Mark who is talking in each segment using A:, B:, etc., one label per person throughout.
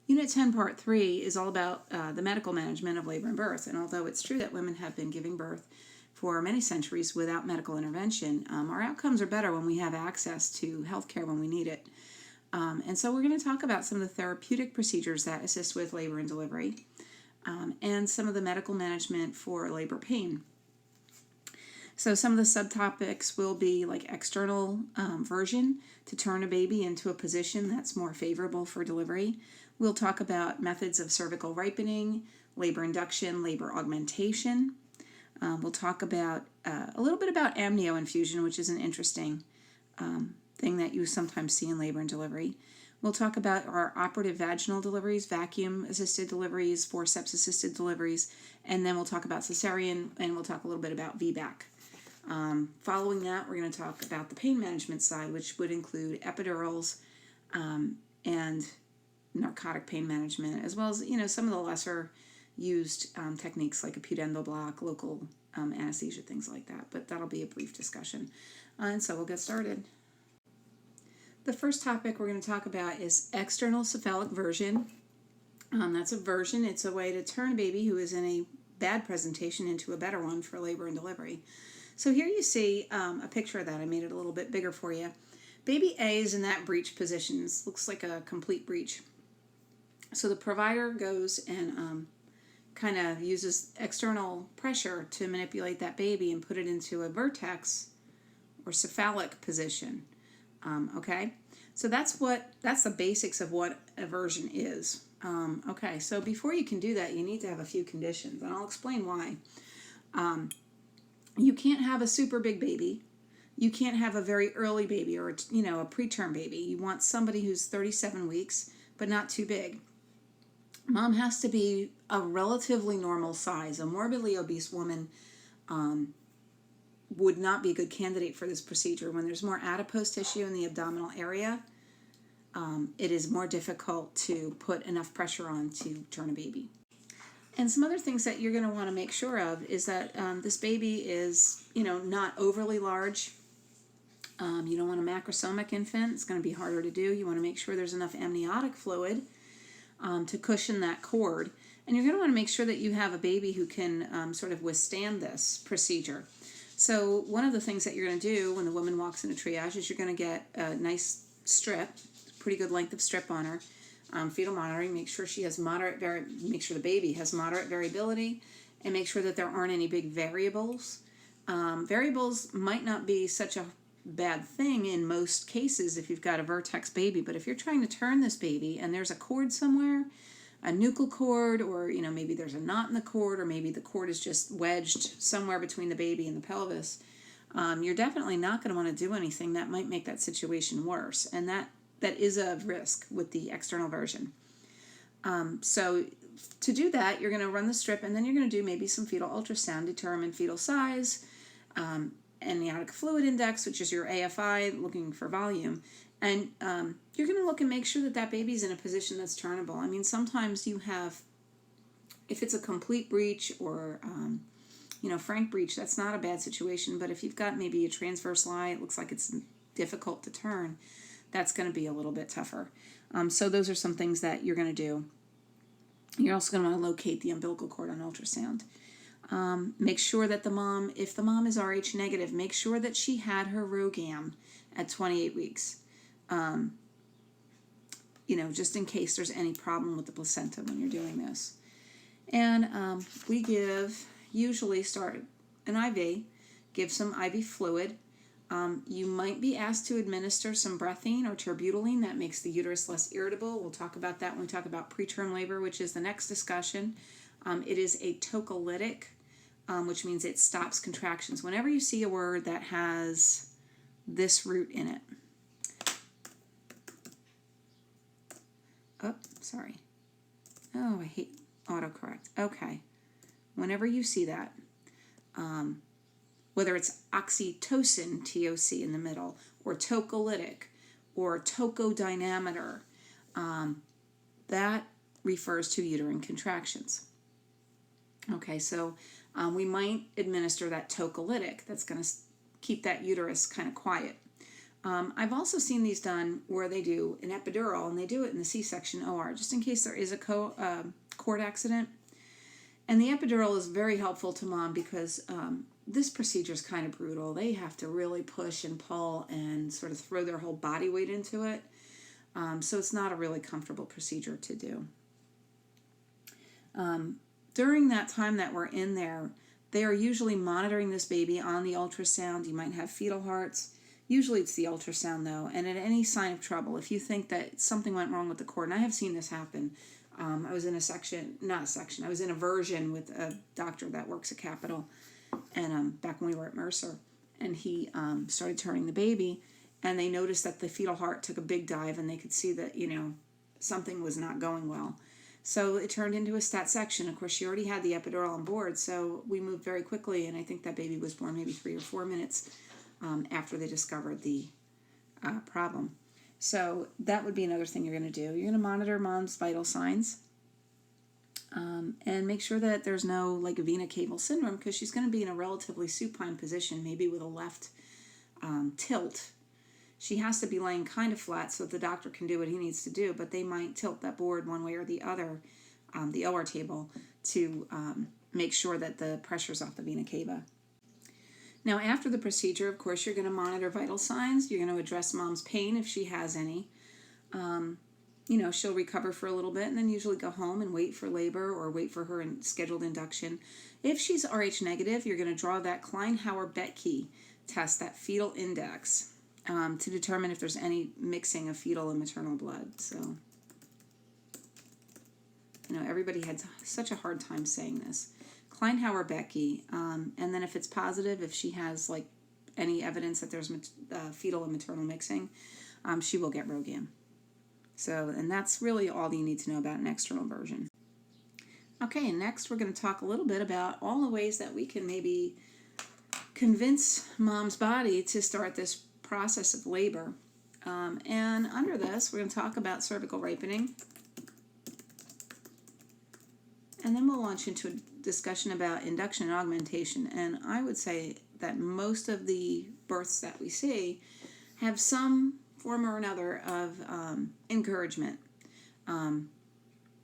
A: Unit 10, Part 3 is all about the medical management of labor and birth. And although it's true that women have been giving birth for many centuries without medical intervention, our outcomes are better when we have access to health care when we need it. And so we're going to talk about some of the therapeutic procedures that assist with labor and delivery, and some of the medical management for labor pain. So some of the subtopics will be like external version to turn a baby into a position that's more favorable for delivery. We'll talk about methods of cervical ripening, labor induction, labor augmentation. We'll talk about a little bit about amnio infusion, which is an interesting thing that you sometimes see in labor and delivery. We'll talk about our operative vaginal deliveries, vacuum-assisted deliveries, forceps-assisted deliveries, and then we'll talk about cesarean, and we'll talk a little bit about VBAC. Following that, we're going to talk about the pain management side, which would include epidurals and narcotic pain management, as well as some of the lesser used techniques like a pudendal block, local anesthesia, things like that. But that'll be a brief discussion, and so we'll get started. The first topic we're going to talk about is external cephalic version. That's a version. It's a way to turn a baby who is in a bad presentation into a better one for labor and delivery. So here you see a picture of that. I made it a little bit bigger for you. Baby A is in that breech position. This looks like a complete breech. So the provider goes and kind of uses external pressure to manipulate that baby and put it into a vertex or cephalic position. Okay, so that's the basics of what a version is. Okay, so before you can do that, you need to have a few conditions, and I'll explain why. You can't have a super big baby. You can't have a very early baby or a preterm baby. You want somebody who's 37 weeks, but not too big. Mom has to be a relatively normal size. A morbidly obese woman would not be a good candidate for this procedure. When there's more adipose tissue in the abdominal area, it is more difficult to put enough pressure on to turn a baby. And some other things that you're going to want to make sure of is that this baby is, not overly large. You don't want a macrosomic infant. It's going to be harder to do. You want to make sure there's enough amniotic fluid to cushion that cord. And you're going to want to make sure that you have a baby who can sort of withstand this procedure. So one of the things that you're going to do when the woman walks into triage is you're going to get a nice strip, pretty good length of strip on her. Fetal monitoring, make sure she has make sure the baby has moderate variability, and make sure that there aren't any big variables. Variables might not be such a bad thing in most cases if you've got a vertex baby, but if you're trying to turn this baby and there's a cord somewhere, a nuchal cord, or maybe there's a knot in the cord, or maybe the cord is just wedged somewhere between the baby and the pelvis, you're definitely not going to want to do anything that might make that situation worse, and that is a risk with the external version. So to do that, you're going to run the strip, and then you're going to do maybe some fetal ultrasound, determine fetal size, amniotic fluid index, which is your AFI, looking for volume. And you're going to look and make sure that that baby's in a position that's turnable. I mean, sometimes you have, if it's a complete breech or, frank breech, that's not a bad situation. But if you've got maybe a transverse lie, it looks like it's difficult to turn, that's going to be a little bit tougher. So those are some things that you're going to do. You're also going to want to locate the umbilical cord on ultrasound. Make sure that if the mom is Rh negative, make sure that she had her ROGAM at 28 weeks. Just in case there's any problem with the placenta when you're doing this. And we usually start an IV, give some IV fluid. You might be asked to administer some breathine or terbutaline. That makes the uterus less irritable. We'll talk about that when we talk about preterm labor, which is the next discussion. It is a tocolytic, which means it stops contractions. Whenever you see a word that has this root in it. Oh, sorry. Oh, I hate autocorrect. Okay. Whenever you see that, whether it's oxytocin, TOC in the middle, or tocolytic, or tocodinameter, that refers to uterine contractions. Okay, so we might administer that tocolytic that's going to keep that uterus kind of quiet. I've also seen these done where they do an epidural, and they do it in the C-section OR, just in case there is a cord accident. And the epidural is very helpful to mom because this procedure is kind of brutal. They have to really push and pull and sort of throw their whole body weight into it. So it's not a really comfortable procedure to do. During that time that we're in there, they are usually monitoring this baby on the ultrasound. You might have fetal hearts. Usually it's the ultrasound though, and at any sign of trouble, if you think that something went wrong with the cord, and I have seen this happen. I was in I was in a version with a doctor that works at Capitol, and back when we were at Mercer, and he started turning the baby, and they noticed that the fetal heart took a big dive, and they could see that, something was not going well. So it turned into a stat section. Of course, she already had the epidural on board, so we moved very quickly, and I think that baby was born maybe 3 or 4 minutes after they discovered the problem. So that would be another thing you're going to do. You're going to monitor mom's vital signs and make sure that there's no like vena cava syndrome, because she's going to be in a relatively supine position, maybe with a left tilt. She has to be laying kind of flat so that the doctor can do what he needs to do, but they might tilt that board one way or the other, the OR table, to make sure that the pressure's off the vena cava. Now, after the procedure, of course, you're going to monitor vital signs. You're going to address mom's pain if she has any. She'll recover for a little bit and then usually go home and wait for labor or wait for her scheduled induction. If she's Rh negative, you're going to draw that Klein-Hauer-Betke test, that fetal index, to determine if there's any mixing of fetal and maternal blood. So, everybody had such a hard time saying this. Klein-Hauer-Betke, and then if it's positive, if she has like any evidence that there's fetal and maternal mixing, she will get RhoGAM. So, and that's really all you need to know about an external version. Okay, and next we're going to talk a little bit about all the ways that we can maybe convince mom's body to start this process of labor. And under this, we're going to talk about cervical ripening. And then we'll launch into a discussion about induction and augmentation. And I would say that most of the births that we see have some form or another of encouragement.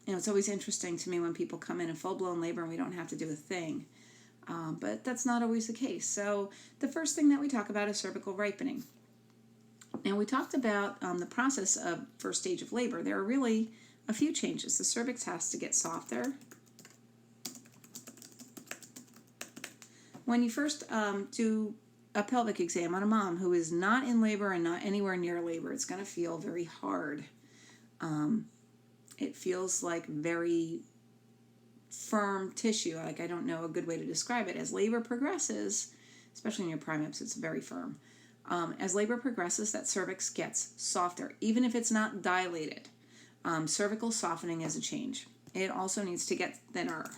A: It's always interesting to me when people come in full-blown labor and we don't have to do a thing. But that's not always the case. So the first thing that we talk about is cervical ripening. Now, we talked about the process of first stage of labor. There are really a few changes. The cervix has to get softer. When you first do a pelvic exam on a mom who is not in labor and not anywhere near labor, it's going to feel very hard. It feels like very firm tissue. Like, I don't know a good way to describe it. As labor progresses, especially in your primips, it's very firm. As labor progresses, that cervix gets softer, even if it's not dilated. Cervical softening is a change. It also needs to get thinner.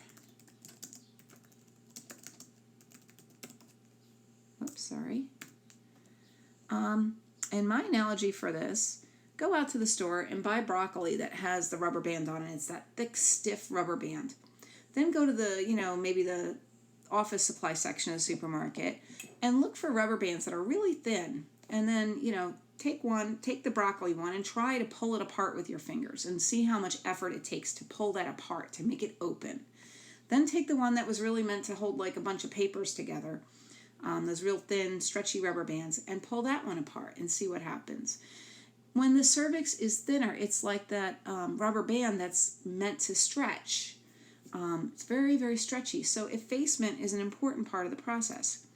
A: Oops, sorry. And my analogy for this, go out to the store and buy broccoli that has the rubber band on it. It's that thick, stiff rubber band. Then go to the, maybe the office supply section of the supermarket and look for rubber bands that are really thin. And then, take the broccoli one and try to pull it apart with your fingers and see how much effort it takes to pull that apart, to make it open. Then take the one that was really meant to hold like a bunch of papers together, those real thin, stretchy rubber bands, and pull that one apart and see what happens. When the cervix is thinner, it's like that rubber band that's meant to stretch. It's very, very stretchy. So effacement is an important part of the process.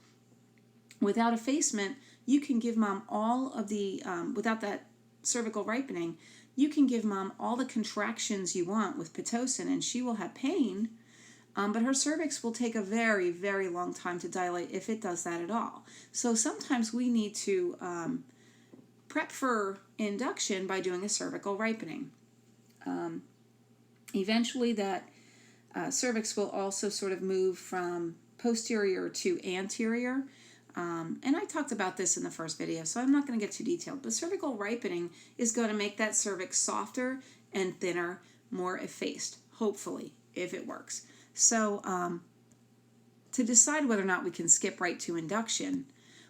A: Without effacement, you can give mom all of the, without that cervical ripening, you can give mom all the contractions you want with Pitocin, and she will have pain, but her cervix will take a very, very long time to dilate if it does that at all. So sometimes we need to prep for induction by doing a cervical ripening. Eventually that cervix will also sort of move from posterior to anterior. And I talked about this in the first video, so I'm not going to get too detailed. But cervical ripening is going to make that cervix softer and thinner, more effaced, hopefully, if it works. So to decide whether or not we can skip right to induction,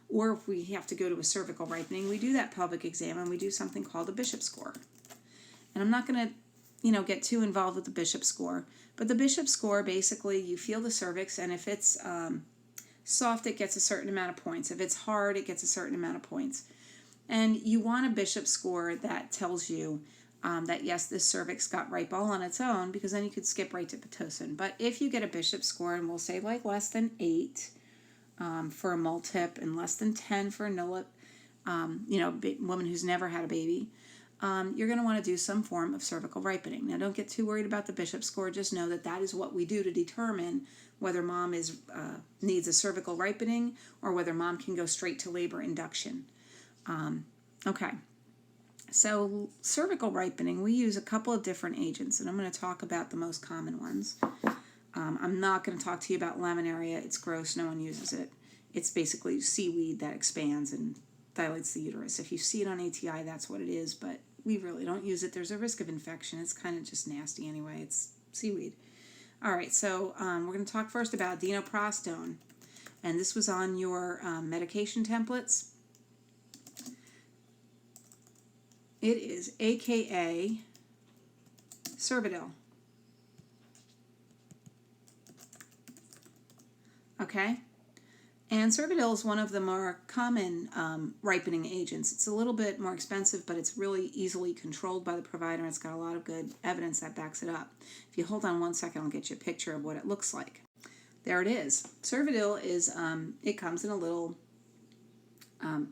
A: or if we have to go to a cervical ripening, we do that pelvic exam and we do something called a Bishop score. And I'm not going to, get too involved with the Bishop score, but the Bishop score, basically, you feel the cervix, and if it's soft, it gets a certain amount of points. If it's hard, it gets a certain amount of points. And you want a Bishop score that tells you that, yes, this cervix got ripe all on its own, because then you could skip right to Pitocin. But if you get a Bishop score, and we'll say like less than 8 for a multip and less than 10 for a nulip, woman who's never had a baby, you're going to want to do some form of cervical ripening. Now, don't get too worried about the Bishop score. Just know that that is what we do to determine whether mom needs a cervical ripening or whether mom can go straight to labor induction. Okay. So cervical ripening, we use a couple of different agents, and I'm going to talk about the most common ones. I'm not going to talk to you about laminaria. It's gross. No one uses it. It's basically seaweed that expands and dilates the uterus. If you see it on ATI, that's what it is, but we really don't use it. There's a risk of infection. It's kind of just nasty anyway. It's seaweed. All right, so we're going to talk first about dinoprostone, and this was on your medication templates. It is AKA Cervidil. Okay? And Cervidil is one of the more common ripening agents. It's a little bit more expensive, but it's really easily controlled by the provider, and it's got a lot of good evidence that backs it up. If you hold on one second, I'll get you a picture of what it looks like. There it is. Cervidil is, it comes in a little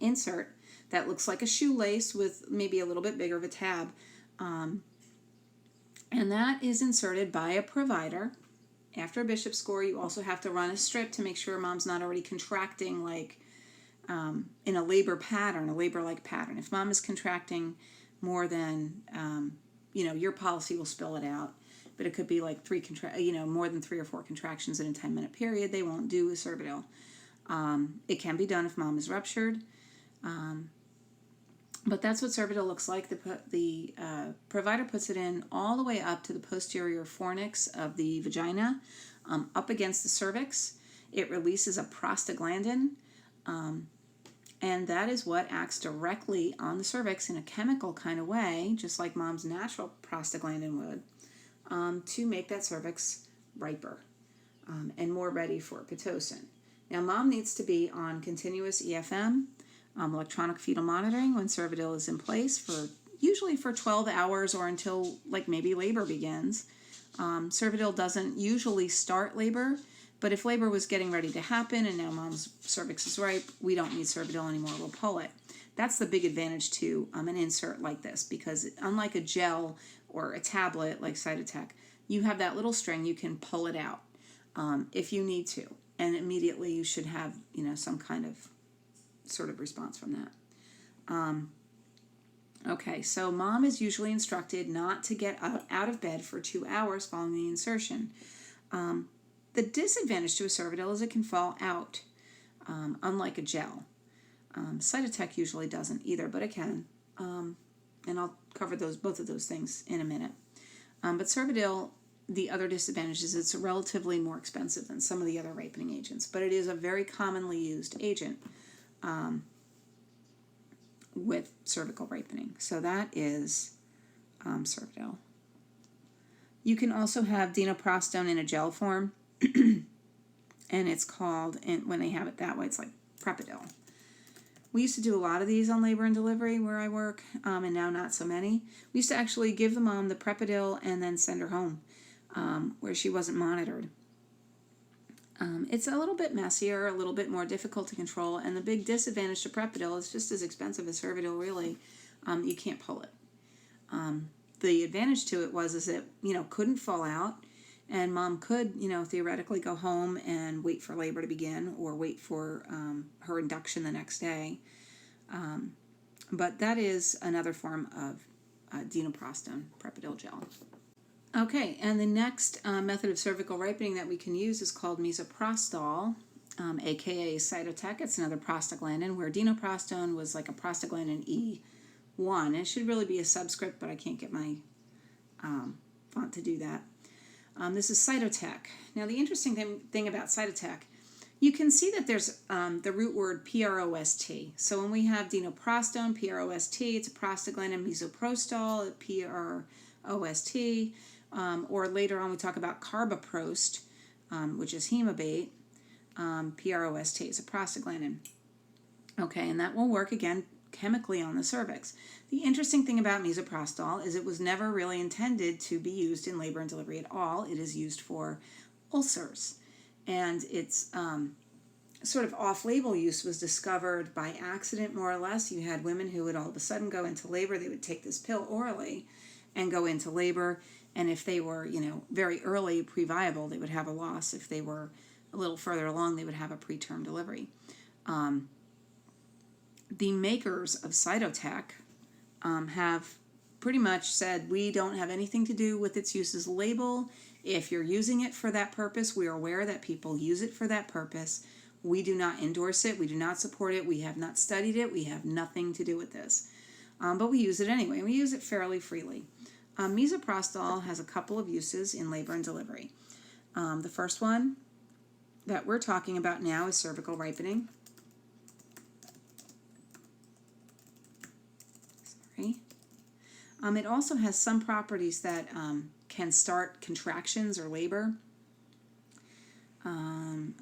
A: insert that looks like a shoelace with maybe a little bit bigger of a tab. And that is inserted by a provider. After a Bishop score, you also have to run a strip to make sure mom's not already contracting like in a labor pattern, a labor-like pattern. If mom is contracting more than, your policy will spell it out. But it could be like more than 3 or 4 contractions in a 10-minute period. They won't do a Cervidil. It can be done if mom is ruptured. But that's what Cervidil looks like. The provider puts it in all the way up to the posterior fornix of the vagina, up against the cervix. It releases a prostaglandin, and that is what acts directly on the cervix in a chemical kind of way, just like mom's natural prostaglandin would, to make that cervix riper and more ready for Pitocin. Now, mom needs to be on continuous EFM, electronic fetal monitoring, when Cervidil is in place usually for 12 hours or until like maybe labor begins. Cervidil doesn't usually start labor, but if labor was getting ready to happen and now mom's cervix is ripe, we don't need Cervidil anymore. We'll pull it. That's the big advantage to an insert like this, because unlike a gel or a tablet like Cytotec, you have that little string. You can pull it out if you need to, and immediately you should have some kind of sort of response from that. Okay, so mom is usually instructed not to get out of bed for 2 hours following the insertion. The disadvantage to a Cervidil is it can fall out, unlike a gel. Cytotec usually doesn't either, but it can. And I'll cover both of those things in a minute. But Cervidil, the other disadvantage is it's relatively more expensive than some of the other ripening agents, but it is a very commonly used agent with cervical ripening. So that is Cervidil. You can also have dinoprostone in a gel form, and it's called, when they have it that way, it's like Prepidil. We used to do a lot of these on labor and delivery where I work, and now not so many. We used to actually give the mom the Prepidil and then send her home where she wasn't monitored. It's a little bit messier, a little bit more difficult to control, and the big disadvantage to Prepidil is just as expensive as Cervidil, really. You can't pull it. The advantage to it is it, couldn't fall out, and mom could, theoretically go home and wait for labor to begin or wait for her induction the next day. But that is another form of dinoprostone, Prepidil gel. Okay, and the next method of cervical ripening that we can use is called misoprostol, aka Cytotec. It's another prostaglandin, where dinoprostone was like a prostaglandin E1. It should really be a subscript, but I can't get my font to do that. This is Cytotec. Now, the interesting thing about Cytotec You can see that there's the root word prost. So when we have dinoprostone, prost, it's a prostaglandin, misoprostol, prost, or later on we talk about carbaprost, which is hemabate, prost is a prostaglandin. Okay, and that will work again chemically on the cervix. The interesting thing about misoprostol is it was never really intended to be used in labor and delivery at all. It is used for ulcers. And its sort of off-label use was discovered by accident, more or less. You had women who would all of a sudden go into labor. They would take this pill orally and go into labor. And if they were, very early previable, they would have a loss. If they were a little further along, they would have a preterm delivery. The makers of Cytotec have pretty much said we don't have anything to do with its use as a label. If you're using it for that purpose, we are aware that people use it for that purpose. We do not endorse it. We do not support it. We have not studied it. We have nothing to do with this. But we use it anyway. We use it fairly freely. Misoprostol has a couple of uses in labor and delivery. The first one that we're talking about now is cervical ripening. It also has some properties that can start contractions or labor.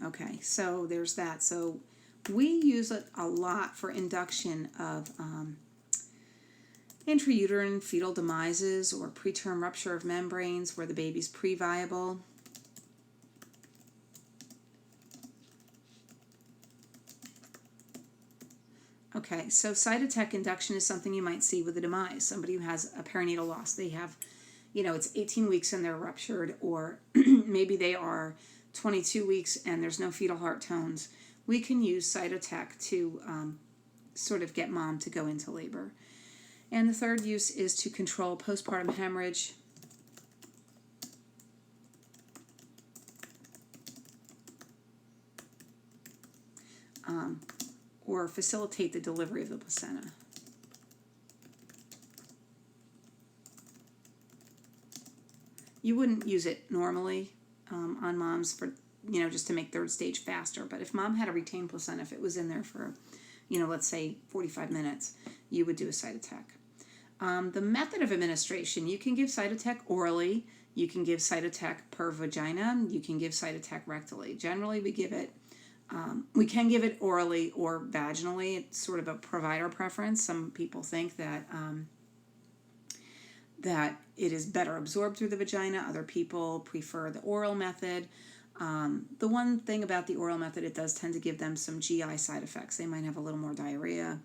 A: Okay, so there's that. So we use it a lot for induction of intrauterine fetal demises or preterm rupture of membranes where the baby's previable. Okay, so Cytotec induction is something you might see with a demise, somebody who has a perinatal loss. They have, it's 18 weeks and they're ruptured, or maybe they are 22 weeks and there's no fetal heart tones. We can use Cytotec to sort of get mom to go into labor. And the third use is to control postpartum hemorrhage. Or facilitate the delivery of the placenta. You wouldn't use it normally on moms for, just to make third stage faster. But if mom had a retained placenta, if it was in there for, let's say 45 minutes, you would do a Cytotec. The method of administration, you can give Cytotec orally. You can give Cytotec per vagina. You can give Cytotec rectally. Generally, we can give it orally or vaginally. It's sort of a provider preference. Some people think that that it is better absorbed through the vagina. Other people prefer the oral method. The one thing about the oral method, it does tend to give them some GI side effects. They might have a little more diarrhea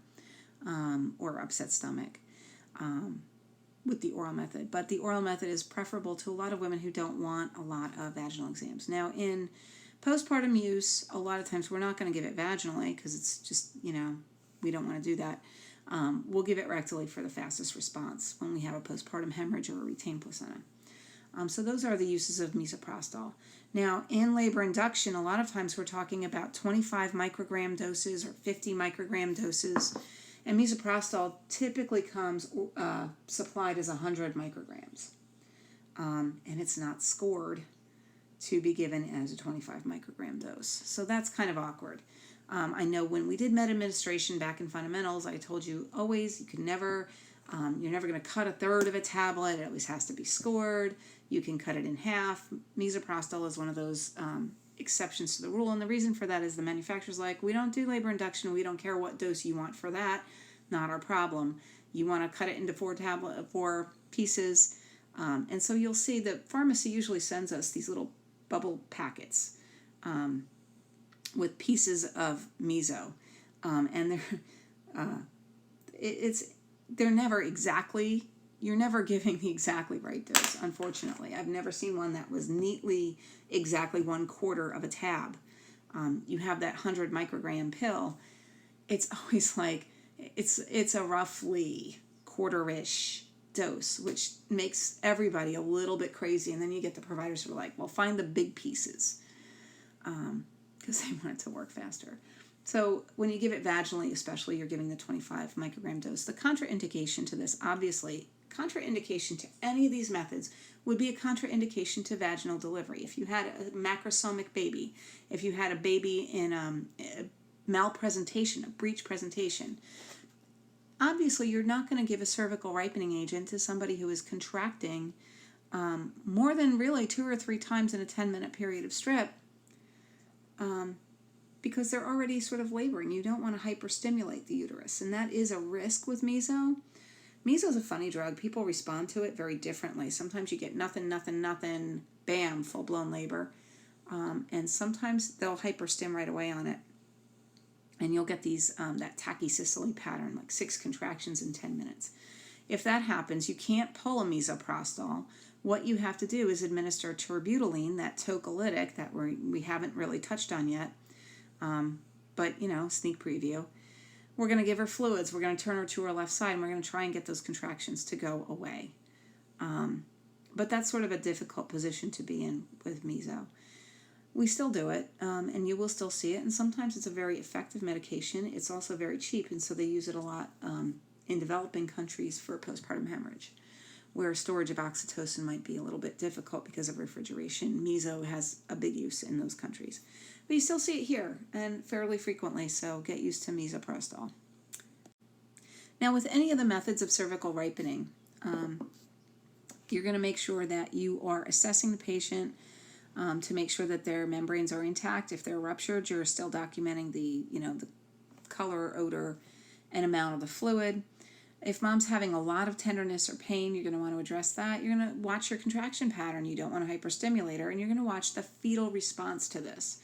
A: or upset stomach with the oral method. But the oral method is preferable to a lot of women who don't want a lot of vaginal exams. Now, in postpartum use, a lot of times we're not going to give it vaginally because it's just, we don't want to do that. We'll give it rectally for the fastest response when we have a postpartum hemorrhage or a retained placenta. So those are the uses of misoprostol. Now, in labor induction, a lot of times we're talking about 25 microgram doses or 50 microgram doses. And misoprostol typically comes supplied as 100 micrograms. And it's not scored to be given as a 25 microgram dose. So that's kind of awkward. I know when we did med administration back in fundamentals, I told you always, you're never going to cut a third of a tablet. It always has to be scored. You can cut it in half. Misoprostol is one of those exceptions to the rule. And the reason for that is the manufacturer's like, we don't do labor induction. We don't care what dose you want for that. Not our problem. You want to cut it into 4 pieces. And so you'll see the pharmacy usually sends us these little bubble packets with pieces of meso, and they're never exactly. You're never giving the exactly right dose. Unfortunately, I've never seen one that was neatly exactly 1/4 of a tab. You have that 100 microgram pill. It's always like it's a roughly quarter-ish dose, which makes everybody a little bit crazy. And then you get the providers who are like, well, find the big pieces because they want it to work faster. So when you give it vaginally, especially, you're giving the 25 microgram dose. The contraindication to this, obviously, contraindication to any of these methods would be a contraindication to vaginal delivery. If you had a macrosomic baby, if you had a baby in a malpresentation, a breech presentation, obviously you're not going to give a cervical ripening agent to somebody who is contracting more than really 2 or 3 times in a 10-minute period of strip, because they're already sort of laboring. You don't want to hyperstimulate the uterus, and that is a risk with meso. Meso is a funny drug. People respond to it very differently. Sometimes you get nothing, bam, full-blown labor. And sometimes they'll hyperstim right away on it. And you'll get these that tachysystole pattern, like 6 contractions in 10 minutes. If that happens, you can't pull a mesoprostol. What you have to do is administer terbutaline, that tocolytic that we haven't really touched on yet. But, sneak preview. We're going to give her fluids. We're going to turn her to her left side, and we're going to try and get those contractions to go away. But that's sort of a difficult position to be in with meso. We still do it, and you will still see it, and sometimes it's a very effective medication. It's also very cheap, and so they use it a lot in developing countries for postpartum hemorrhage, where storage of oxytocin might be a little bit difficult because of refrigeration. Meso has a big use in those countries. But you still see it here, and fairly frequently, so get used to mesoprostol. Now, with any of the methods of cervical ripening, you're going to make sure that you are assessing the patient to make sure that their membranes are intact. If they're ruptured, you're still documenting the color, odor, and amount of the fluid. If mom's having a lot of tenderness or pain, you're going to want to address that. You're going to watch your contraction pattern. You don't want to hyperstimulate her, and you're going to watch the fetal response to this.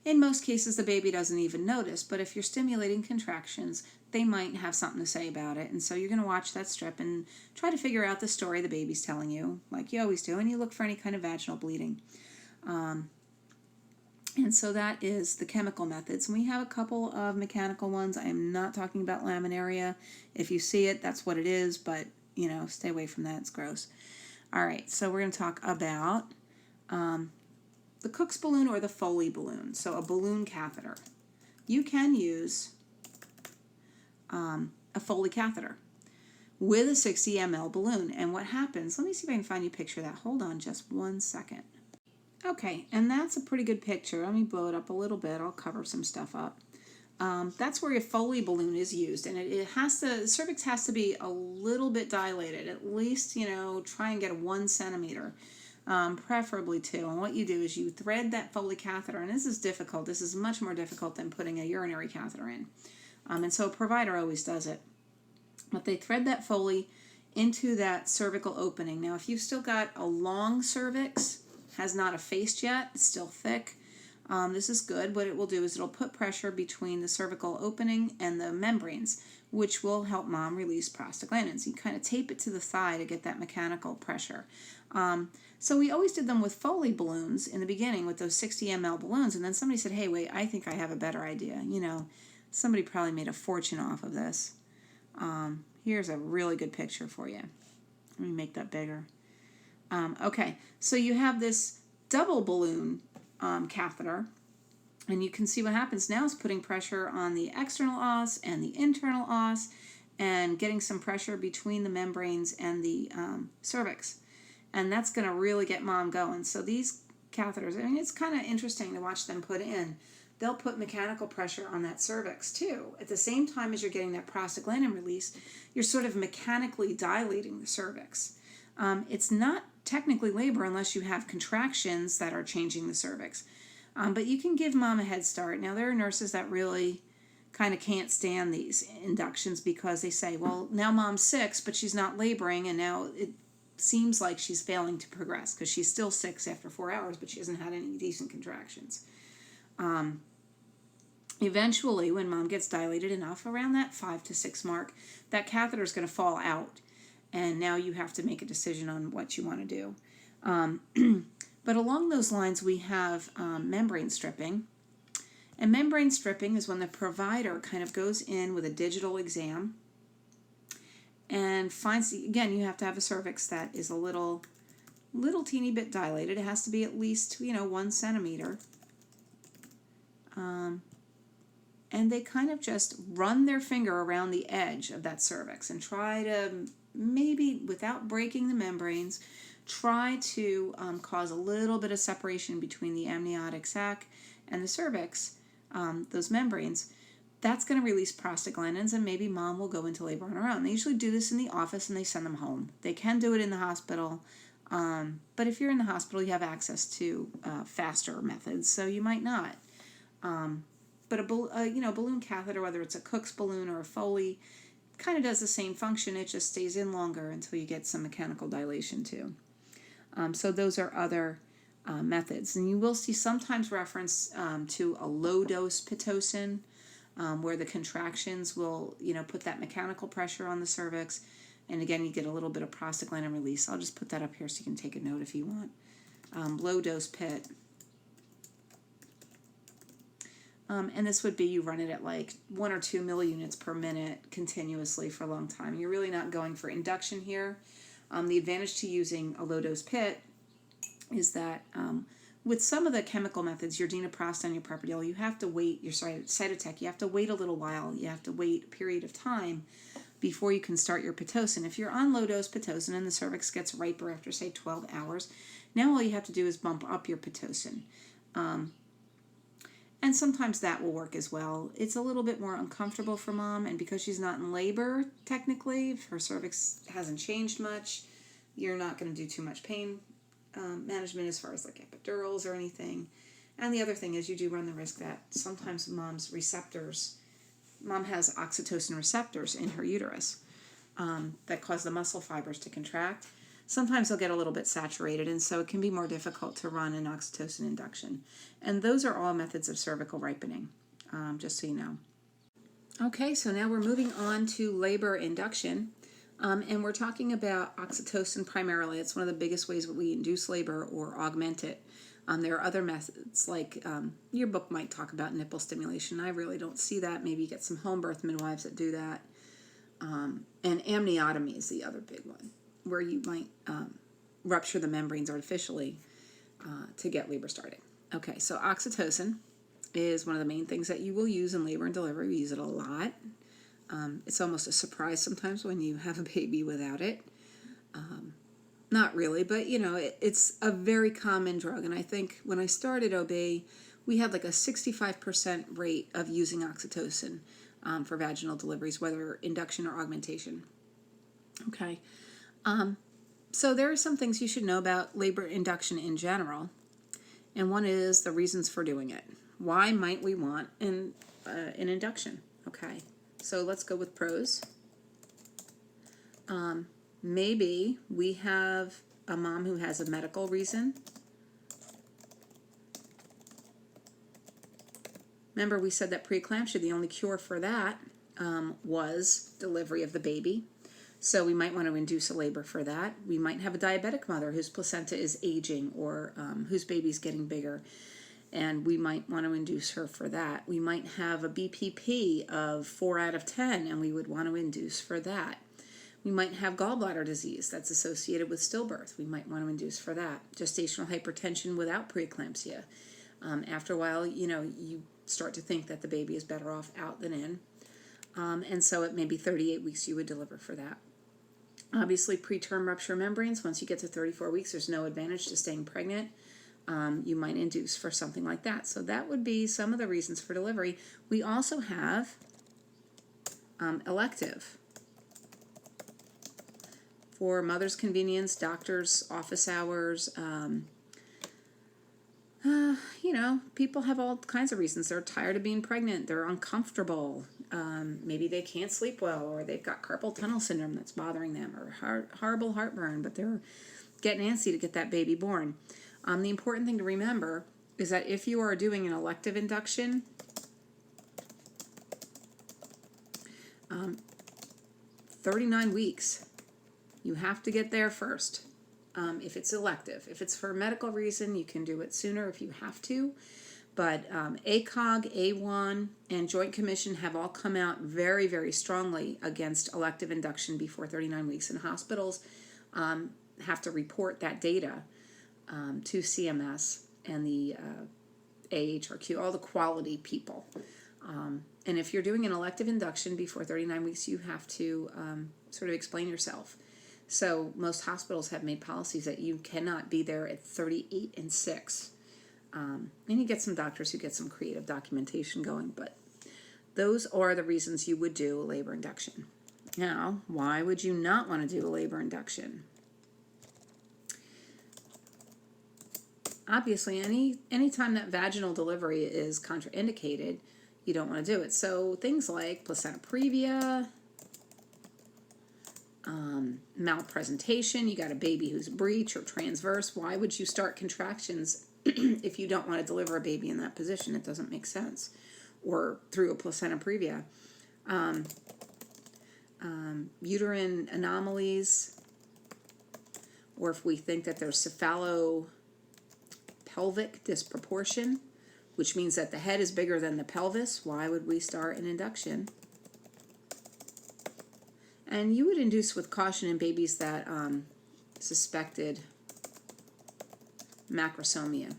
A: In most cases, the baby doesn't even notice, but if you're stimulating contractions, they might have something to say about it. And so you're going to watch that strip and try to figure out the story the baby's telling you, like you always do, and you look for any kind of vaginal bleeding. And so that is the chemical methods. And we have a couple of mechanical ones. I am not talking about laminaria. If you see it, that's what it is, but, stay away from that. It's gross. All right, so we're going to talk about the Cook's balloon or the Foley balloon, so a balloon catheter. You can use a Foley catheter with a 60 ml balloon. And what happens, let me see if I can find you a picture of that. Hold on just 1 second. Okay, and that's a pretty good picture. Let me blow it up a little bit. I'll cover some stuff up. That's where a Foley balloon is used, and the cervix has to be a little bit dilated, at least, try and get a 1 centimeter. Preferably 2. And what you do is you thread that Foley catheter, and this is difficult. This is much more difficult than putting a urinary catheter in. And so a provider always does it. But they thread that Foley into that cervical opening. Now, if you've still got a long cervix, has not effaced yet, it's still thick, this is good. What it will do is it'll put pressure between the cervical opening and the membranes, which will help mom release prostaglandins. You kind of tape it to the thigh to get that mechanical pressure. So we always did them with Foley balloons in the beginning with those 60 ml balloons, and then somebody said, hey, wait, I think I have a better idea. Somebody probably made a fortune off of this. Here's a really good picture for you. Let me make that bigger. Okay, so you have this double balloon catheter, and you can see what happens now is putting pressure on the external os and the internal os and getting some pressure between the membranes and the cervix. And that's going to really get mom going. So these catheters, it's kind of interesting to watch them put in. They'll put mechanical pressure on that cervix too. At the same time as you're getting that prostaglandin release, you're sort of mechanically dilating the cervix. It's not technically labor unless you have contractions that are changing the cervix. But you can give mom a head start. Now, there are nurses that really kind of can't stand these inductions because they say, well, now mom's 6, but she's not laboring, and now it seems like she's failing to progress because she's still 6 after 4 hours, but she hasn't had any decent contractions. Eventually, when mom gets dilated enough, around that 5 to 6 mark, that catheter is going to fall out, and now you have to make a decision on what you want to do. But along those lines, we have membrane stripping. And membrane stripping is when the provider kind of goes in with a digital exam and finds, again, you have to have a cervix that is a little teeny bit dilated. It has to be at least, 1 centimeter. And they kind of just run their finger around the edge of that cervix and try to maybe without breaking the membranes, try to cause a little bit of separation between the amniotic sac and the cervix, those membranes. That's going to release prostaglandins, and maybe mom will go into labor on her own. They usually do this in the office and they send them home. They can do it in the hospital, but if you're in the hospital, you have access to faster methods, so you might not. But a balloon catheter, whether it's a Cook's balloon or a Foley, kind of does the same function. It just stays in longer until you get some mechanical dilation too. So those are other methods. And you will see sometimes reference to a low-dose Pitocin, where the contractions will, put that mechanical pressure on the cervix. And again, you get a little bit of prostaglandin release. I'll just put that up here so you can take a note if you want. Low-dose Pit. And this would be you run it at like 1 or 2 milliunits per minute continuously for a long time. You're really not going for induction here. The advantage to using a low-dose pit is that with some of the chemical methods, your dinoprost, your Prepradil, you have to wait, your Cytotec, you have to wait a little while. You have to wait a period of time before you can start your Pitocin. If you're on low-dose Pitocin and the cervix gets riper after, say, 12 hours, now all you have to do is bump up your Pitocin. And sometimes that will work as well. It's a little bit more uncomfortable for mom, and because she's not in labor, technically, if her cervix hasn't changed much, you're not going to do too much pain management as far as like epidurals or anything. And the other thing is you do run the risk that sometimes mom has oxytocin receptors in her uterus that cause the muscle fibers to contract. Sometimes they'll get a little bit saturated, and so it can be more difficult to run an oxytocin induction. And those are all methods of cervical ripening, just so you know. Okay, so now we're moving on to labor induction, and we're talking about oxytocin primarily. It's one of the biggest ways that we induce labor or augment it. There are other methods, like your book might talk about nipple stimulation. I really don't see that. Maybe you get some home birth midwives that do that. And amniotomy is the other big one, where you might rupture the membranes artificially to get labor started. Okay, so oxytocin is one of the main things that you will use in labor and delivery. We use it a lot. It's almost a surprise sometimes when you have a baby without it. Not really, but it's a very common drug. And I think when I started OB, we had like a 65% rate of using oxytocin for vaginal deliveries, whether induction or augmentation. Okay. So there are some things you should know about labor induction in general, and one is the reasons for doing it. Why might we want an induction? Okay, so let's go with pros. Maybe we have a mom who has a medical reason. Remember, we said that preeclampsia, the only cure for that was delivery of the baby. So we might want to induce a labor for that. We might have a diabetic mother whose placenta is aging or whose baby's getting bigger, and we might want to induce her for that. We might have a BPP of 4 out of 10, and we would want to induce for that. We might have gallbladder disease that's associated with stillbirth. We might want to induce for that. Gestational hypertension without preeclampsia. After a while, you start to think that the baby is better off out than in. And so at maybe 38 weeks, you would deliver for that. Obviously, preterm rupture membranes, once you get to 34 weeks, there's no advantage to staying pregnant. You might induce for something like that. So that would be some of the reasons for delivery. We also have elective. For mother's convenience, doctor's office hours, people have all kinds of reasons. They're tired of being pregnant. They're uncomfortable. Maybe they can't sleep well, or they've got carpal tunnel syndrome that's bothering them, or horrible heartburn, but they're getting antsy to get that baby born. The important thing to remember is that if you are doing an elective induction, 39 weeks, you have to get there first. If it's elective. If it's for a medical reason, you can do it sooner if you have to. But ACOG, A1, and Joint Commission have all come out very, very strongly against elective induction before 39 weeks. And hospitals have to report that data to CMS and the AHRQ, all the quality people. And if you're doing an elective induction before 39 weeks, you have to sort of explain yourself. So most hospitals have made policies that you cannot be there at 38 and 6. And you get some doctors who get some creative documentation going, but those are the reasons you would do a labor induction. Now, why would you not want to do a labor induction? Obviously, any time that vaginal delivery is contraindicated, you don't want to do it. So things like placenta previa, malpresentation, you got a baby who's breech or transverse. Why would you start contractions if you don't want to deliver a baby in that position? It doesn't make sense. Or through a placenta previa. Uterine anomalies, or if we think that there's cephalopelvic disproportion, which means that the head is bigger than the pelvis, why would we start an induction? And you would induce with caution in babies that suspected macrosomia.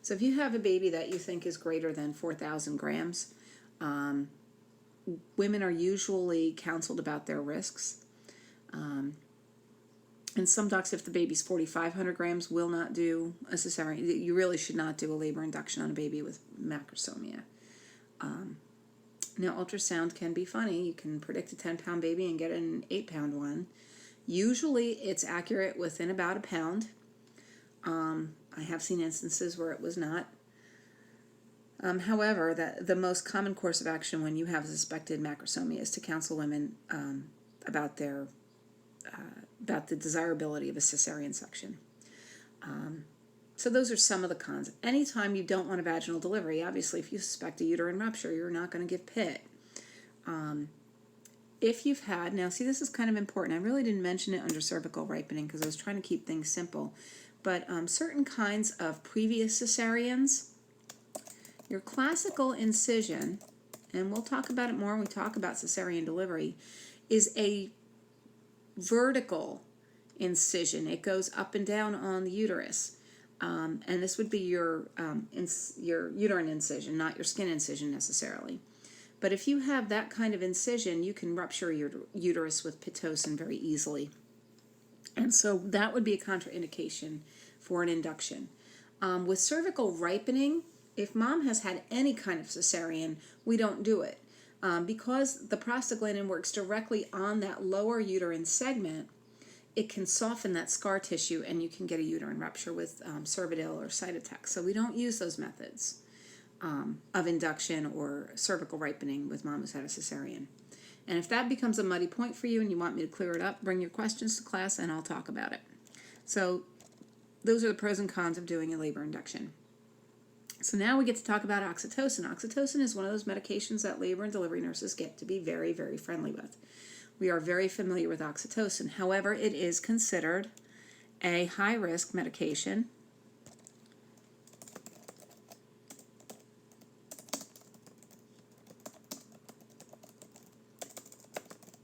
A: So if you have a baby that you think is greater than 4,000 grams, women are usually counseled about their risks. And some docs, if the baby's 4,500 grams, will not do a cesarean. You really should not do a labor induction on a baby with macrosomia. Now, ultrasound can be funny. You can predict a 10-pound baby and get an 8-pound one. Usually, it's accurate within about a pound. I have seen instances where it was not. However, the most common course of action when you have a suspected macrosomia is to counsel women about the desirability of a cesarean section. So those are some of the cons. Anytime you don't want a vaginal delivery, obviously if you suspect a uterine rupture, you're not going to give PIT. If you've had, now see, this is kind of important. I really didn't mention it under cervical ripening because I was trying to keep things simple. But certain kinds of previous cesareans, your classical incision, and we'll talk about it more when we talk about cesarean delivery, is a vertical incision. It goes up and down on the uterus. And this would be your uterine incision, not your skin incision necessarily. But if you have that kind of incision, you can rupture your uterus with Pitocin very easily. And so that would be a contraindication for an induction. With cervical ripening, if mom has had any kind of cesarean, we don't do it. Because the prostaglandin works directly on that lower uterine segment, it can soften that scar tissue and you can get a uterine rupture with Cervidil or Cytotec. So we don't use those methods of induction or cervical ripening with mom who's had a cesarean. And if that becomes a muddy point for you and you want me to clear it up, bring your questions to class and I'll talk about it. So those are the pros and cons of doing a labor induction. So now we get to talk about oxytocin. Oxytocin is one of those medications that labor and delivery nurses get to be very, very friendly with. We are very familiar with oxytocin. However, it is considered a high-risk medication.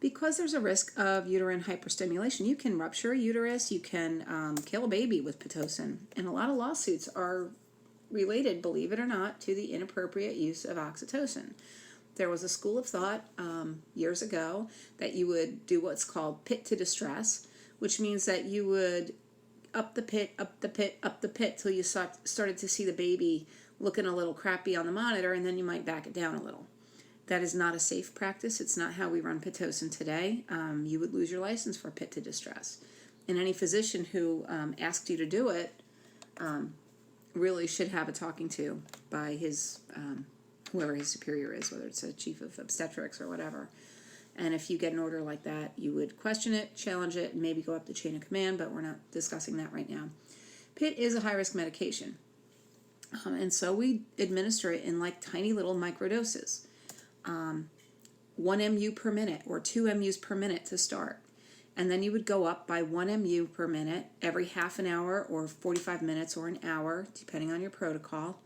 A: Because there's a risk of uterine hyperstimulation. You can rupture a uterus, you can kill a baby with Pitocin. And a lot of lawsuits are related, believe it or not, to the inappropriate use of oxytocin. There was a school of thought years ago that you would do what's called pit to distress, which means that you would up the pit, up the pit, up the pit till you started to see the baby looking a little crappy on the monitor, and then you might back it down a little. That is not a safe practice. It's not how we run Pitocin today. You would lose your license for pit to distress. And any physician who asked you to do it really should have a talking to by his whoever his superior is, whether it's a chief of obstetrics or whatever. And if you get an order like that, you would question it, challenge it, and maybe go up the chain of command, but we're not discussing that right now. PIT is a high-risk medication. And so we administer it in like tiny little microdoses. 1 MU per minute or 2 MUs per minute to start. And then you would go up by 1 MU per minute every half an hour or 45 minutes or an hour, depending on your protocol.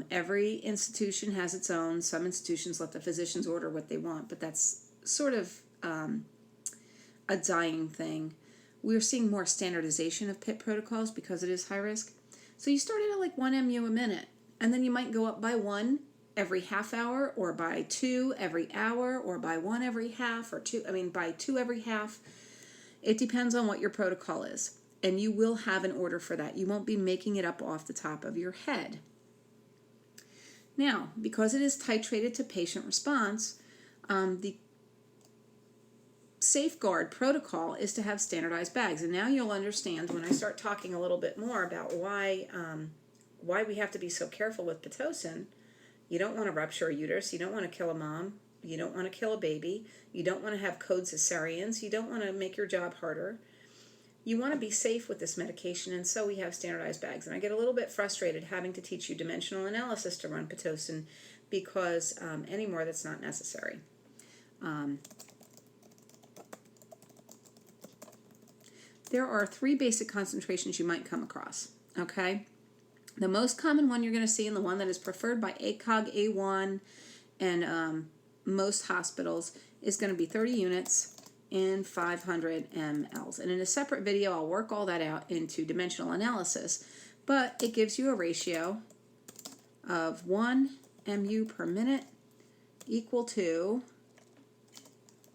A: Every institution has its own. Some institutions let the physicians order what they want, but that's sort of a dying thing. We're seeing more standardization of PIT protocols because it is high risk. So you started at like 1 MU a minute, and then you might go up by 1 every half hour, or by 2 every hour, or by 1 every half, or by 2 every half. It depends on what your protocol is, and you will have an order for that. You won't be making it up off the top of your head. Now, because it is titrated to patient response, the safeguard protocol is to have standardized bags. And now you'll understand when I start talking a little bit more about why we have to be so careful with Pitocin. You don't want to rupture a uterus. You don't want to kill a mom. You don't want to kill a baby. You don't want to have code cesareans. You don't want to make your job harder. You want to be safe with this medication, and so we have standardized bags. And I get a little bit frustrated having to teach you dimensional analysis to run Pitocin because anymore that's not necessary. There are 3 basic concentrations you might come across, okay? The most common one you're going to see, and the one that is preferred by ACOG, A1, and most hospitals, is going to be 30 units in 500 mLs. And in a separate video, I'll work all that out into dimensional analysis, but it gives you a ratio of 1 mu per minute equal to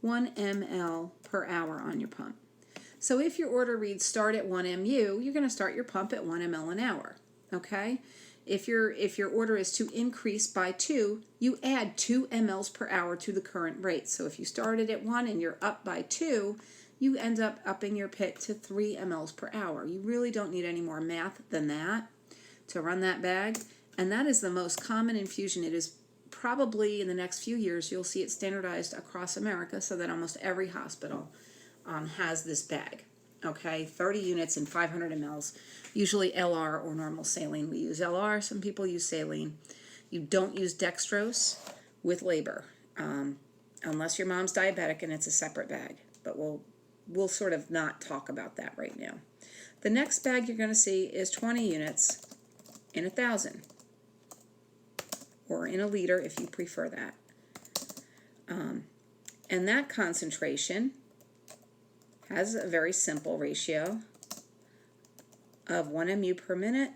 A: 1 ml per hour on your pump. So if your order reads start at 1 mu, you're going to start your pump at 1 ml an hour, okay? If your order is to increase by 2, you add 2 mLs per hour to the current rate. So if you started at 1 and you're up by 2, you end up upping your pit to 3 mLs per hour. You really don't need any more math than that to run that bag. And that is the most common infusion. It is probably in the next few years you'll see it standardized across America so that almost every hospital has this bag. Okay, 30 units in 500 mLs, usually LR or normal saline. We use LR, some people use saline. You don't use dextrose with labor, unless your mom's diabetic and it's a separate bag. But we'll sort of not talk about that right now. The next bag you're going to see is 20 units in 1,000, or in a liter if you prefer that. And that concentration has a very simple ratio of 1 mu per minute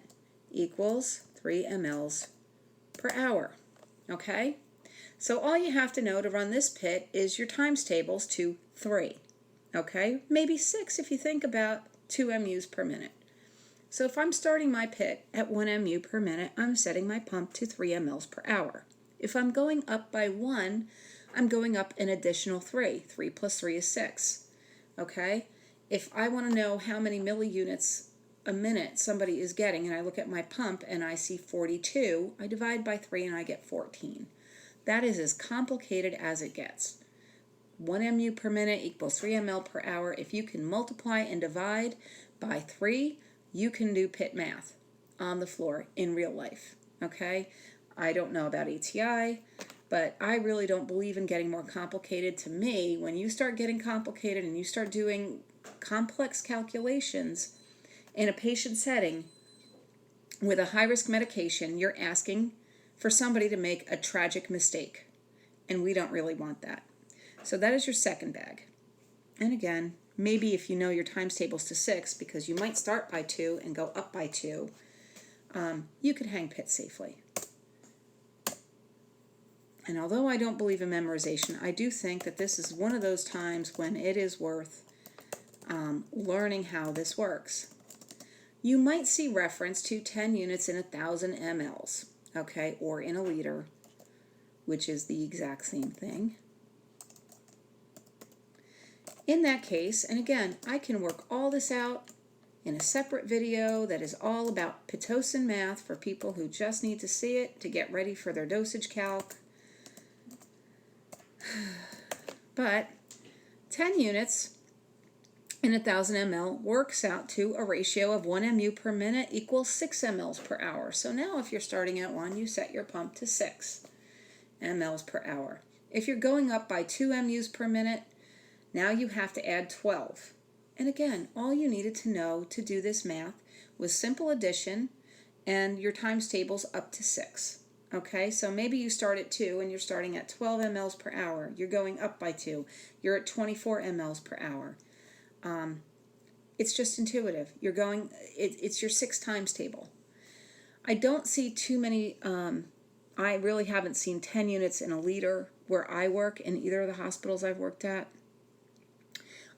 A: equals 3 mLs per hour, okay? So all you have to know to run this pit is your times tables to 3, okay? Maybe 6 if you think about 2 MUs per minute. So if I'm starting my pit at 1 mu per minute, I'm setting my pump to 3 mLs per hour. If I'm going up by 1, I'm going up an additional 3. 3 plus 3 is 6. Okay, if I want to know how many milliunits a minute somebody is getting, and I look at my pump and I see 42, I divide by 3 and I get 14. That is as complicated as it gets. 1 mu per minute equals 3 ml per hour. If you can multiply and divide by 3, you can do pit math on the floor in real life. Okay, I don't know about ATI, but I really don't believe in getting more complicated. To me, when you start getting complicated and you start doing complex calculations in a patient setting with a high-risk medication, you're asking for somebody to make a tragic mistake, and we don't really want that. So that is your second bag. And again, maybe if you know your times tables to 6, because you might start by 2 and go up by 2, you could hang pit safely. And although I don't believe in memorization, I do think that this is one of those times when it is worth learning how this works. You might see reference to 10 units in 1,000 mLs, okay, or in a liter, which is the exact same thing. In that case, and again, I can work all this out in a separate video that is all about Pitocin math for people who just need to see it to get ready for their dosage calc. But 10 units in 1,000 ml works out to a ratio of 1 mu per minute equals 6 mLs per hour. So now if you're starting at 1, you set your pump to 6 mLs per hour. If you're going up by 2 MUs per minute, now you have to add 12. And again, all you needed to know to do this math was simple addition and your times tables up to 6. Okay, so maybe you start at 2 and you're starting at 12 mLs per hour. You're going up by 2. You're at 24 mLs per hour. It's just intuitive. You're going, it's your 6 times table. I don't see too many I really haven't seen 10 units in a liter where I work in either of the hospitals I've worked at,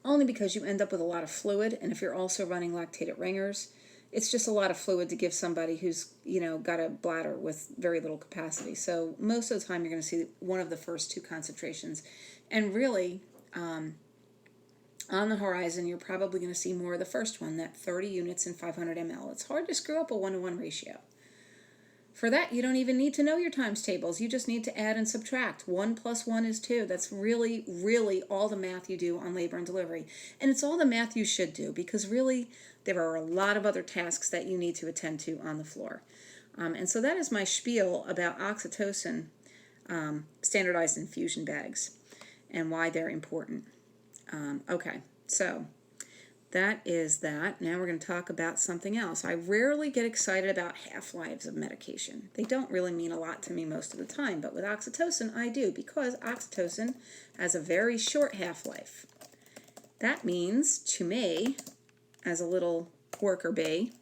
A: only because you end up with a lot of fluid, and if you're also running lactated ringers, it's just a lot of fluid to give somebody who's, got a bladder with very little capacity. So most of the time you're going to see one of the first two concentrations. And really, on the horizon, you're probably going to see more of the first one, that 30 units in 500 ml. It's hard to screw up a 1-to-1 ratio. For that, you don't even need to know your times tables. You just need to add and subtract. 1 + 1 is 2. That's really, really all the math you do on labor and delivery. And it's all the math you should do, because really there are a lot of other tasks that you need to attend to on the floor. And so that is my spiel about oxytocin standardized infusion bags and why they're important. Okay, so that is that. Now we're going to talk about something else. I rarely get excited about half-lives of medication. They don't really mean a lot to me most of the time, but with oxytocin I do, because oxytocin has a very short half-life. That means, to me, as a little worker bee,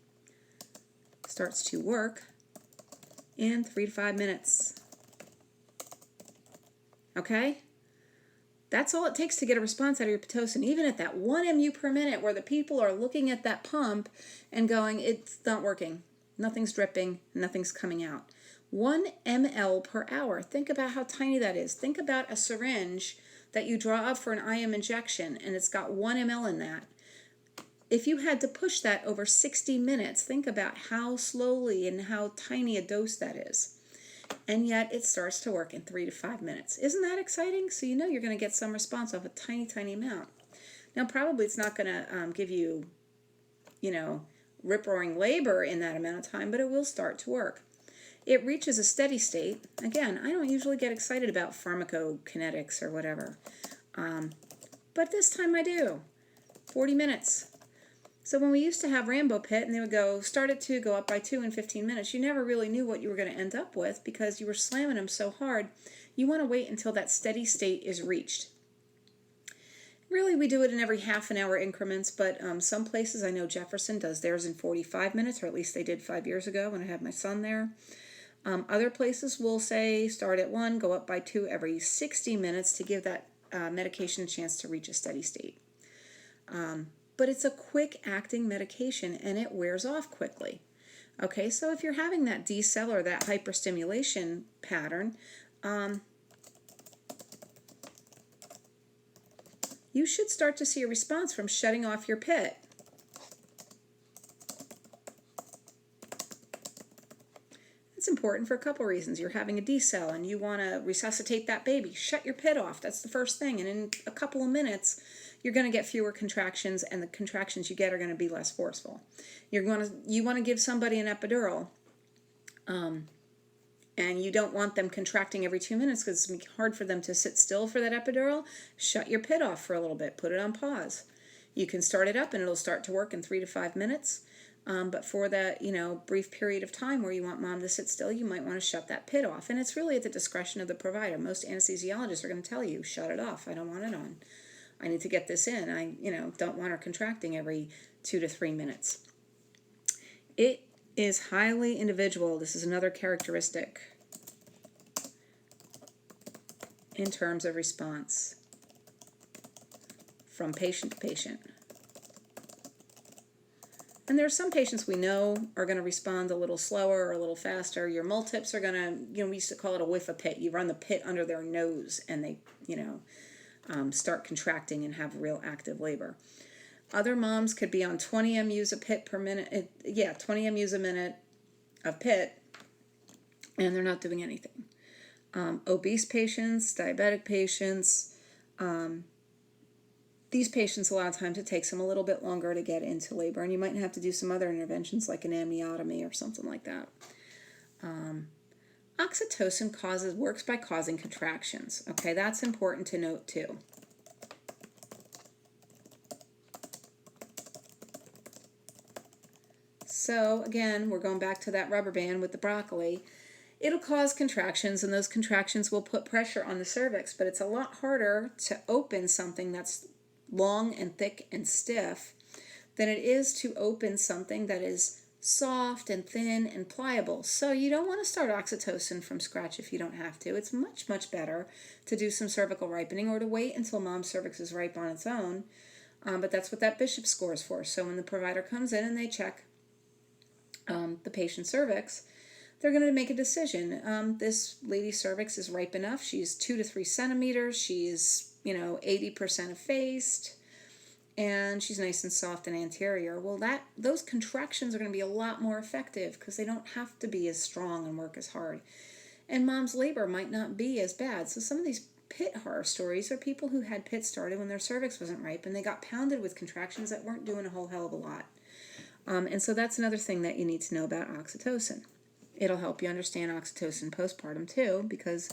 A: starts to work in 3 to 5 minutes. Okay? That's all it takes to get a response out of your Pitocin, even at that 1 MU per minute, where the people are looking at that pump and going, it's not working. Nothing's dripping, nothing's coming out. 1 ml per hour. Think about how tiny that is. Think about a syringe that you draw up for an IM injection, and it's got 1 ml in that. If you had to push that over 60 minutes, think about how slowly and how tiny a dose that is. And yet it starts to work in 3 to 5 minutes. Isn't that exciting? So you know you're going to get some response off a tiny, tiny amount. Now probably it's not going to give you, rip-roaring labor in that amount of time, but it will start to work. It reaches a steady state. Again, I don't usually get excited about pharmacokinetics or whatever, but this time I do. 40 minutes. So when we used to have Rambo Pit and they would go, start at 2, go up by 2 in 15 minutes, you never really knew what you were going to end up with because you were slamming them so hard. You want to wait until that steady state is reached. Really, we do it in every half-an-hour increments, but some places, I know Jefferson does theirs in 45 minutes, or at least they did 5 years ago when I had my son there. Other places will say start at 1, go up by 2 every 60 minutes to give that medication a chance to reach a steady state. But it's a quick-acting medication, and it wears off quickly. Okay, so if you're having that decel or that hyperstimulation pattern, you should start to see a response from shutting off your pit. It's important for a couple reasons. You're having a decel and you want to resuscitate that baby. Shut your pit off. That's the first thing. And in a couple of minutes, you're going to get fewer contractions, and the contractions you get are going to be less forceful. You want to give somebody an epidural, and you don't want them contracting every 2 minutes because it's going to be hard for them to sit still for that epidural. Shut your pit off for a little bit. Put it on pause. You can start it up and it'll start to work in 3 to 5 minutes. But for that, brief period of time where you want mom to sit still, you might want to shut that pit off. And it's really at the discretion of the provider. Most anesthesiologists are going to tell you, shut it off. I don't want it on. I need to get this in. I, don't want her contracting every 2 to 3 minutes. It is highly individual. This is another characteristic in terms of response from patient to patient. And there are some patients we know are going to respond a little slower or a little faster. Your multips are going to, we used to call it a whiff of pit. You run the pit under their nose and they, start contracting and have real active labor. Other moms could be on 20 MUs of pit per minute. 20 MUs a minute of pit, and they're not doing anything. Obese patients, diabetic patients, these patients, a lot of times it takes them a little bit longer to get into labor, and you might have to do some other interventions like an amniotomy or something like that. Oxytocin works by causing contractions. Okay, that's important to note too. So again, we're going back to that rubber band with the broccoli. It'll cause contractions, and those contractions will put pressure on the cervix, but it's a lot harder to open something that's long and thick and stiff than it is to open something that is soft and thin and pliable. So you don't want to start oxytocin from scratch if you don't have to. It's much, much better to do some cervical ripening or to wait until mom's cervix is ripe on its own. But that's what that Bishop score is for. So when the provider comes in and they check the patient's cervix, they're going to make a decision. This lady's cervix is ripe enough. She's 2 to 3 centimeters. She's, 80% effaced. And she's nice and soft and anterior. Well, those contractions are going to be a lot more effective because they don't have to be as strong and work as hard. And mom's labor might not be as bad. So some of these pit horror stories are people who had pit started when their cervix wasn't ripe and they got pounded with contractions that weren't doing a whole hell of a lot. And so that's another thing that you need to know about oxytocin. It'll help you understand oxytocin postpartum too, because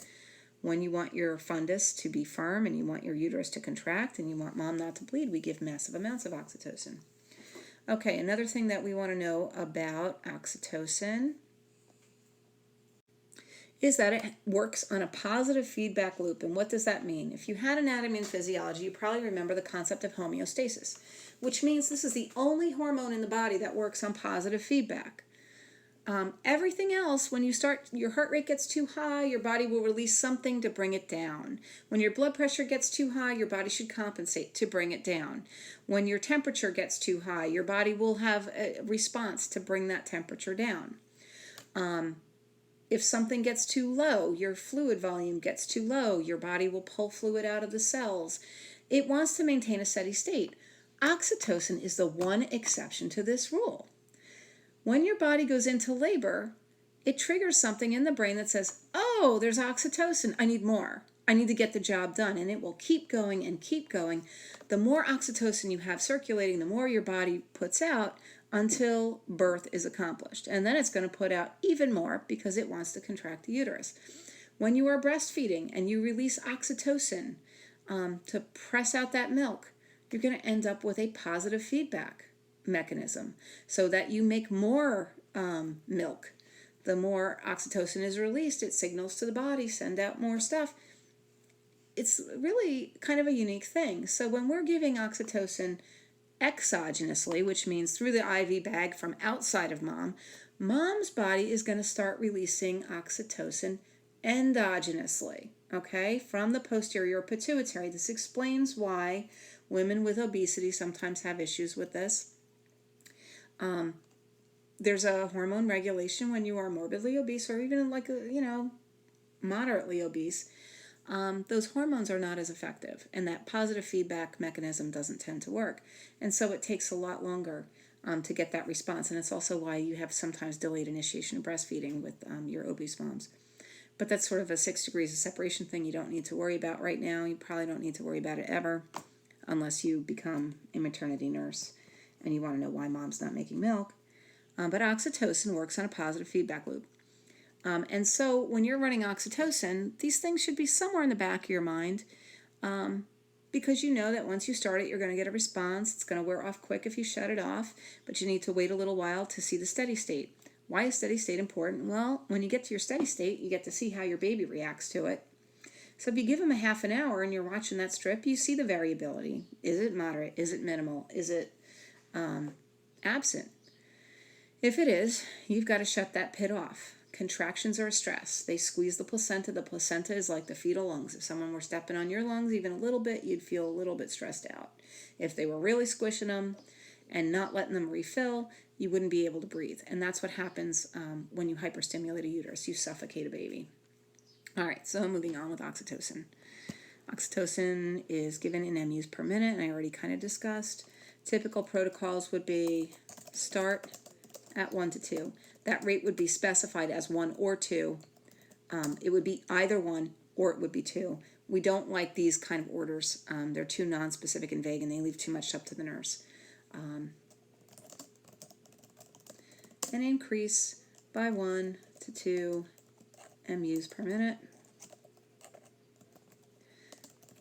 A: when you want your fundus to be firm and you want your uterus to contract and you want mom not to bleed, we give massive amounts of oxytocin. Okay, another thing that we want to know about oxytocin is that it works on a positive feedback loop. And what does that mean? If you had anatomy and physiology, you probably remember the concept of homeostasis, which means this is the only hormone in the body that works on positive feedback. Everything else, when your heart rate gets too high, your body will release something to bring it down. When your blood pressure gets too high, your body should compensate to bring it down. When your temperature gets too high, your body will have a response to bring that temperature down. If something gets too low, your fluid volume gets too low, your body will pull fluid out of the cells. It wants to maintain a steady state. Oxytocin is the one exception to this rule. When your body goes into labor, it triggers something in the brain that says, oh, there's oxytocin, I need more. I need to get the job done. And it will keep going and keep going. The more oxytocin you have circulating, the more your body puts out until birth is accomplished. And then it's going to put out even more because it wants to contract the uterus. When you are breastfeeding and you release oxytocin to press out that milk, you're going to end up with a positive feedback mechanism so that you make more milk. The more oxytocin is released, it signals to the body, send out more stuff. It's really kind of a unique thing. So when we're giving oxytocin exogenously, which means through the IV bag from outside of mom's body is going to start releasing oxytocin endogenously, okay, from the posterior pituitary. This explains why women with obesity sometimes have issues with this. There's a hormone regulation when you are morbidly obese or even moderately obese. Those hormones are not as effective, and that positive feedback mechanism doesn't tend to work. And so it takes a lot longer to get that response. And it's also why you have sometimes delayed initiation of breastfeeding with your obese moms. But that's sort of a 6 degrees of separation thing you don't need to worry about right now. You probably don't need to worry about it ever unless you become a maternity nurse and you want to know why mom's not making milk. But oxytocin works on a positive feedback loop. And so when you're running oxytocin, these things should be somewhere in the back of your mind because you know that once you start it, you're going to get a response. It's going to wear off quick if you shut it off, but you need to wait a little while to see the steady state. Why is steady state important? Well, when you get to your steady state, you get to see how your baby reacts to it. So if you give them a half an hour and you're watching that strip, you see the variability. Is it moderate? Is it minimal? Is it absent? If it is, you've got to shut that pit off. Contractions are a stress. They squeeze the placenta. The placenta is like the fetal lungs. If someone were stepping on your lungs even a little bit, you'd feel a little bit stressed out. If they were really squishing them and not letting them refill, you wouldn't be able to breathe. And that's what happens when you hyperstimulate a uterus. You suffocate a baby. All right, so moving on with oxytocin. Oxytocin is given in MUs per minute, and I already kind of discussed. Typical protocols would be start at 1 to 2. That rate would be specified as 1 or 2. It would be either 1 or it would be 2. We don't like these kind of orders. They're too nonspecific and vague, and they leave too much up to the nurse. And increase by 1 to 2 MUs per minute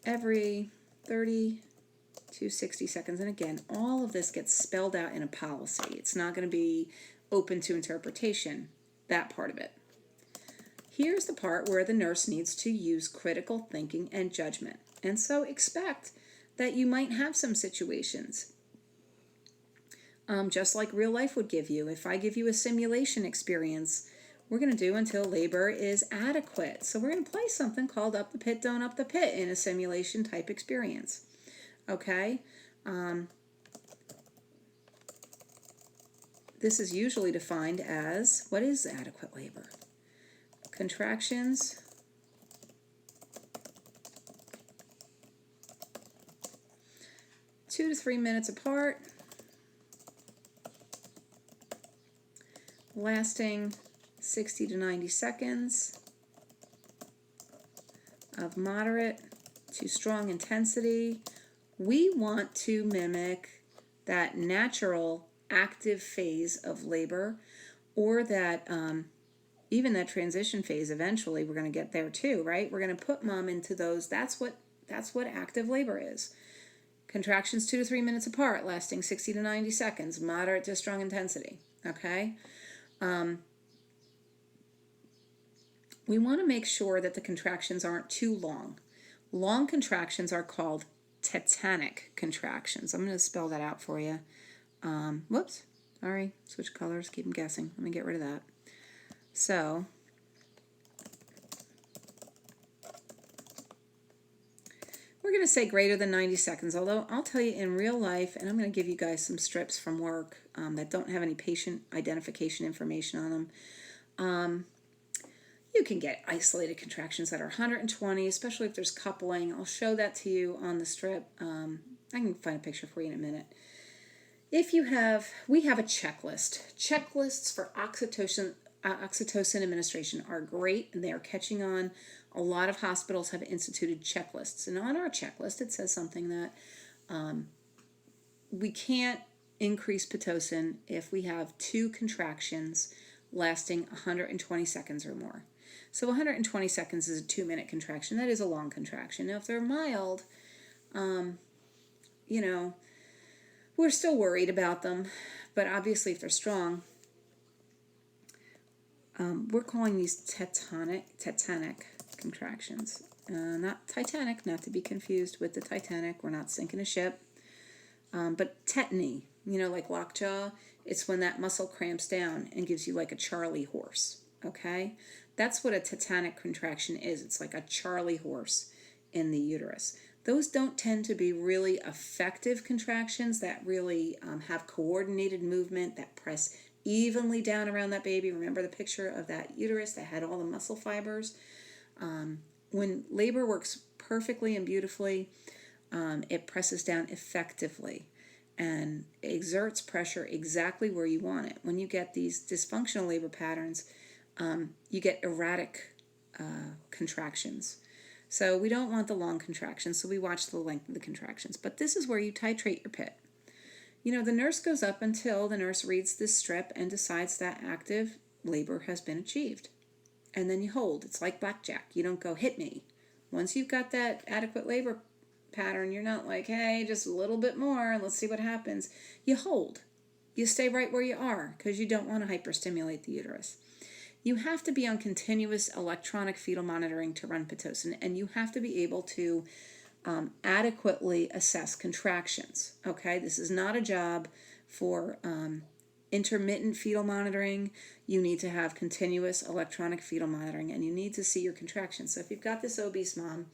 A: every 30 to 60 seconds. And again, all of this gets spelled out in a policy. It's not going to be open to interpretation, that part of it. Here's the part where the nurse needs to use critical thinking and judgment. And so expect that you might have some situations just like real life would give you. If I give you a simulation experience, we're going to do until labor is adequate. So we're going to play something called Up the Pit, Don't Up the Pit in a simulation type experience. Okay? This is usually defined as, what is adequate labor? Contractions 2 to 3 minutes apart, lasting 60 to 90 seconds of moderate to strong intensity. We want to mimic that natural active phase of labor, or that even that transition phase. Eventually we're going to get there too, right? We're going to put mom into those. That's what active labor is. Contractions 2 to 3 minutes apart, lasting 60 to 90 seconds, moderate to strong intensity. Okay? We want to make sure that the contractions aren't too long. Long contractions are called tetanic contractions. I'm going to spell that out for you. Whoops, sorry, switch colors, keep them guessing. Let me get rid of that. So, we're going to say greater than 90 seconds, although I'll tell you in real life, and I'm going to give you guys some strips from work that don't have any patient identification information on them. You can get isolated contractions that are 120, especially if there's coupling. I'll show that to you on the strip. I can find a picture for you in a minute. We have a checklist. Checklists for oxytocin administration are great, and they are catching on. A lot of hospitals have instituted checklists, and on our checklist it says something that we can't increase Pitocin if we have 2 contractions lasting 120 seconds or more. So 120 seconds is a 2-minute contraction. That is a long contraction. Now if they're mild, we're still worried about them, but obviously if they're strong, we're calling these tetanic contractions. Not Titanic, not to be confused with the Titanic. We're not sinking a ship. But tetany, like lockjaw, it's when that muscle cramps down and gives you like a Charlie horse, okay? That's what a tetanic contraction is. It's like a Charlie horse in the uterus. Those don't tend to be really effective contractions that really have coordinated movement, that press evenly down around that baby. Remember the picture of that uterus that had all the muscle fibers? When labor works perfectly and beautifully, it presses down effectively and exerts pressure exactly where you want it. When you get these dysfunctional labor patterns, you get erratic contractions. So we don't want the long contractions, so we watch the length of the contractions. But this is where you titrate your pit. The nurse goes up until the nurse reads this strip and decides that active labor has been achieved. And then you hold. It's like blackjack. You don't go, hit me. Once you've got that adequate labor pattern, you're not like, hey, just a little bit more, let's see what happens. You hold. You stay right where you are because you don't want to hyperstimulate the uterus. You have to be on continuous electronic fetal monitoring to run Pitocin, and you have to be able to adequately assess contractions. Okay, this is not a job for intermittent fetal monitoring. You need to have continuous electronic fetal monitoring, and you need to see your contractions. So if you've got this obese mom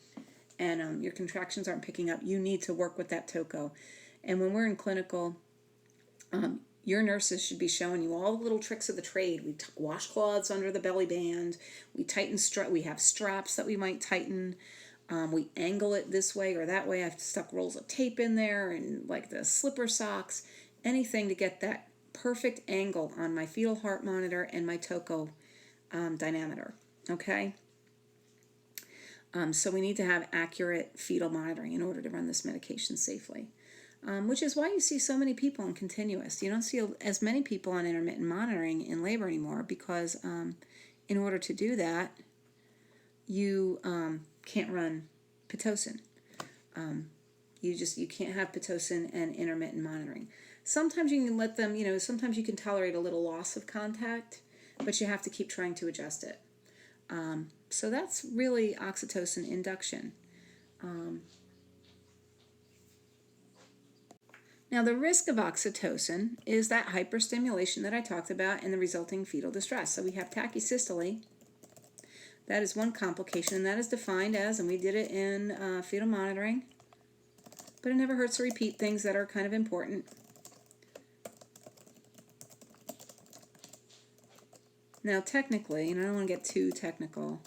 A: and your contractions aren't picking up, you need to work with that TOCO. And when we're in clinical, your nurses should be showing you all the little tricks of the trade. We washcloths under the belly band. We tighten we have straps that we might tighten. We angle it this way or that way. I've stuck rolls of tape in there and like the slipper socks. Anything to get that perfect angle on my fetal heart monitor and my TOCO dynamometer. Okay? So we need to have accurate fetal monitoring in order to run this medication safely. Which is why you see so many people on continuous. You don't see as many people on intermittent monitoring in labor anymore because in order to do that, you can't run Pitocin. You can't have Pitocin and intermittent monitoring. Sometimes you can let them, sometimes you can tolerate a little loss of contact, but you have to keep trying to adjust it. So that's really oxytocin induction. Now, the risk of oxytocin is that hyperstimulation that I talked about and the resulting fetal distress. So we have tachysystole. That is one complication, and that is defined as, and we did it in fetal monitoring, but it never hurts to repeat things that are kind of important. Now, technically, and I don't want to get too technical,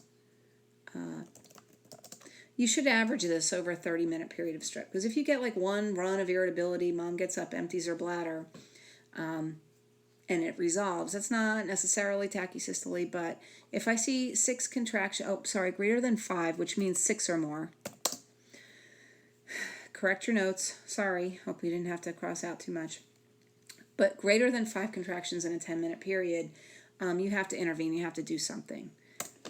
A: you should average this over a 30-minute period of strip. Because if you get like one run of irritability, mom gets up, empties her bladder, and it resolves, that's not necessarily tachysystole. But if I see 6 contractions, greater than 5, which means 6 or more, correct your notes. Sorry, hope you didn't have to cross out too much. But greater than 5 contractions in a 10-minute period, you have to intervene. You have to do something.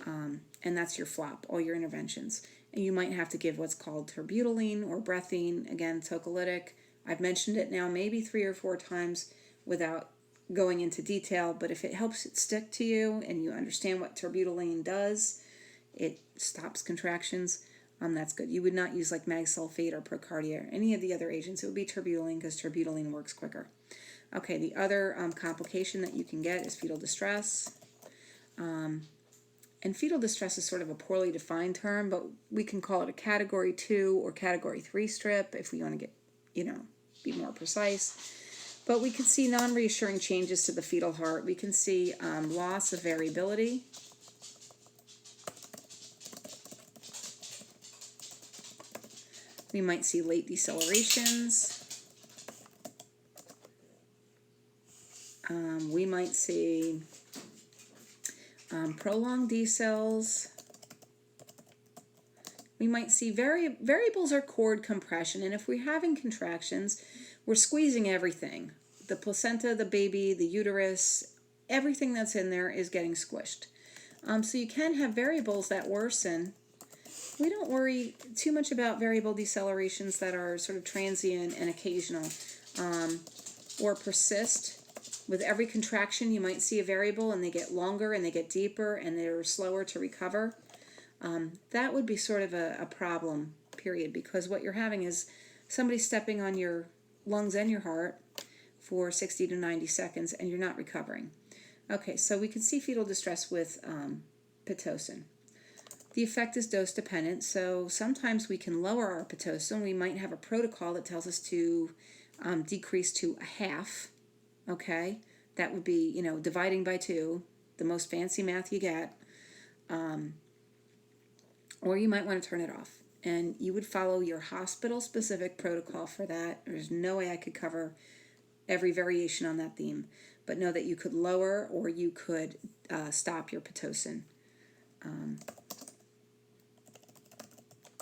A: And that's your flop, all your interventions. And you might have to give what's called terbutaline or breathine, again, tocolytic. I've mentioned it now maybe 3 or 4 times without going into detail, but if it helps it stick to you and you understand what terbutaline does, it stops contractions, that's good. You would not use like mag sulfate or Procardia or any of the other agents. It would be terbutaline because terbutaline works quicker. Okay, the other complication that you can get is fetal distress. And fetal distress is sort of a poorly defined term, but we can call it a category 2 or category 3 strip if we want to get, be more precise. But we can see non-reassuring changes to the fetal heart. We can see loss of variability. We might see late decelerations. We might see prolonged decels. We might see variables are cord compression, and if we're having contractions, we're squeezing everything. The placenta, the baby, the uterus, everything that's in there is getting squished. So you can have variables that worsen. We don't worry too much about variable decelerations that are sort of transient and occasional, or persist. With every contraction, you might see a variable and they get longer and they get deeper and they're slower to recover. That would be sort of a problem, period, because what you're having is somebody stepping on your lungs and your heart for 60 to 90 seconds and you're not recovering. Okay, so we can see fetal distress with Pitocin. The effect is dose dependent, so sometimes we can lower our Pitocin. We might have a protocol that tells us to decrease to a half. Okay, that would be, dividing by 2, the most fancy math you get. Or you might want to turn it off. And you would follow your hospital-specific protocol for that. There's no way I could cover every variation on that theme. But know that you could lower or you could stop your Pitocin. And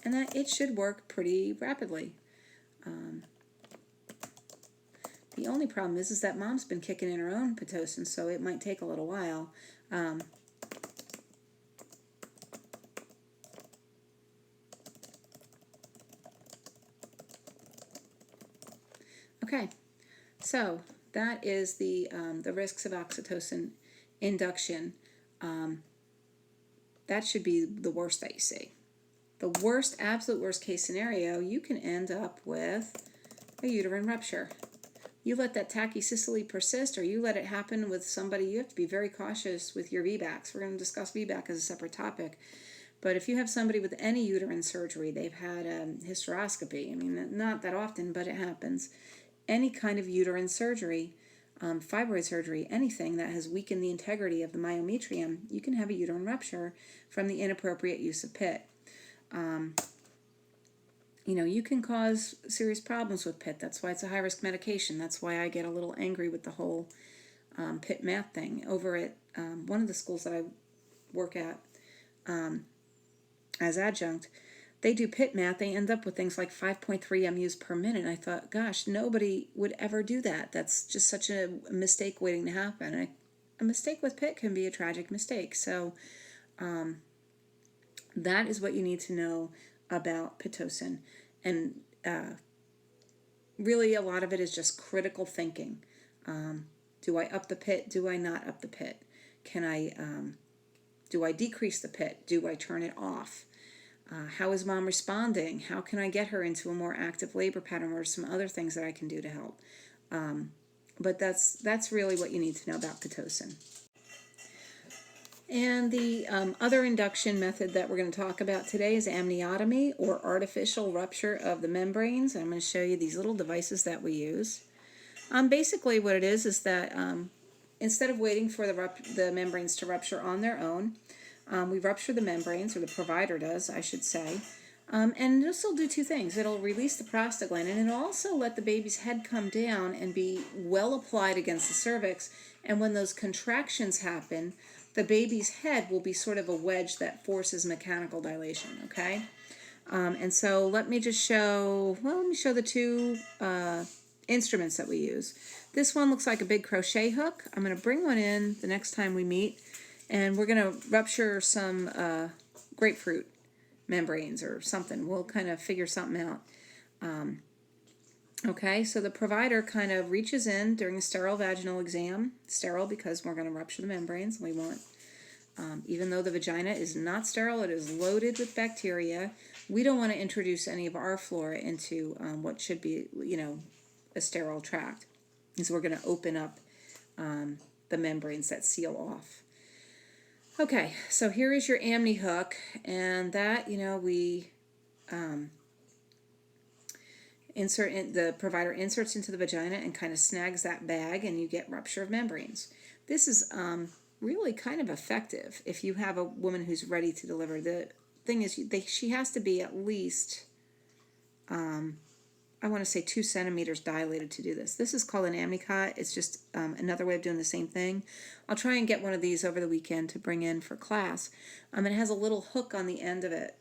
A: that it should work pretty rapidly. The only problem is that mom's been kicking in her own Pitocin, so it might take a little while. Okay, so that is the risks of oxytocin induction. That should be the worst that you see. The worst, absolute worst case scenario, you can end up with a uterine rupture. You let that tachysystole persist, or you let it happen with somebody, you have to be very cautious with your VBACs. We're going to discuss VBAC as a separate topic. But if you have somebody with any uterine surgery, they've had hysteroscopy, not that often, but it happens. Any kind of uterine surgery, fibroid surgery, anything that has weakened the integrity of the myometrium, you can have a uterine rupture from the inappropriate use of PIT. You can cause serious problems with PIT. That's why it's a high-risk medication. That's why I get a little angry with the whole PIT math thing. Over at one of the schools that I work at as adjunct, they do PIT math. They end up with things like 5.3 MUs per minute. And I thought, gosh, nobody would ever do that. That's just such a mistake waiting to happen. A mistake with PIT can be a tragic mistake. So that is what you need to know about Pitocin. And really a lot of it is just critical thinking. Do I up the PIT? Do I not up the PIT? Do I decrease the PIT? Do I turn it off? How is mom responding? How can I get her into a more active labor pattern, or some other things that I can do to help? But that's really what you need to know about Pitocin. And the other induction method that we're going to talk about today is amniotomy, or artificial rupture of the membranes. I'm going to show you these little devices that we use. Basically what it is that instead of waiting for the membranes to rupture on their own, we rupture the membranes, or the provider does, I should say. And this will do two things. It'll release the prostaglandin, and it'll also let the baby's head come down and be well applied against the cervix. And when those contractions happen, the baby's head will be sort of a wedge that forces mechanical dilation, okay? And so let me just show, well, let me show the two instruments that we use. This one looks like a big crochet hook. I'm going to bring one in the next time we meet, and we're going to rupture some grapefruit membranes or something. We'll kind of figure something out. Okay, so the provider kind of reaches in during a sterile vaginal exam. Sterile because we're going to rupture the membranes. We want, even though the vagina is not sterile, it is loaded with bacteria. We don't want to introduce any of our flora into what should be, a sterile tract. So we're going to open up the membranes that seal off. Okay, so here is your amni hook, and that, we the provider inserts into the vagina and kind of snags that bag, and you get rupture of membranes. This is really kind of effective if you have a woman who's ready to deliver. The thing is, she has to be at least, I want to say 2 centimeters dilated to do this. This is called an amnicot. It's just another way of doing the same thing. I'll try and get one of these over the weekend to bring in for class. And it has a little hook on the end of it,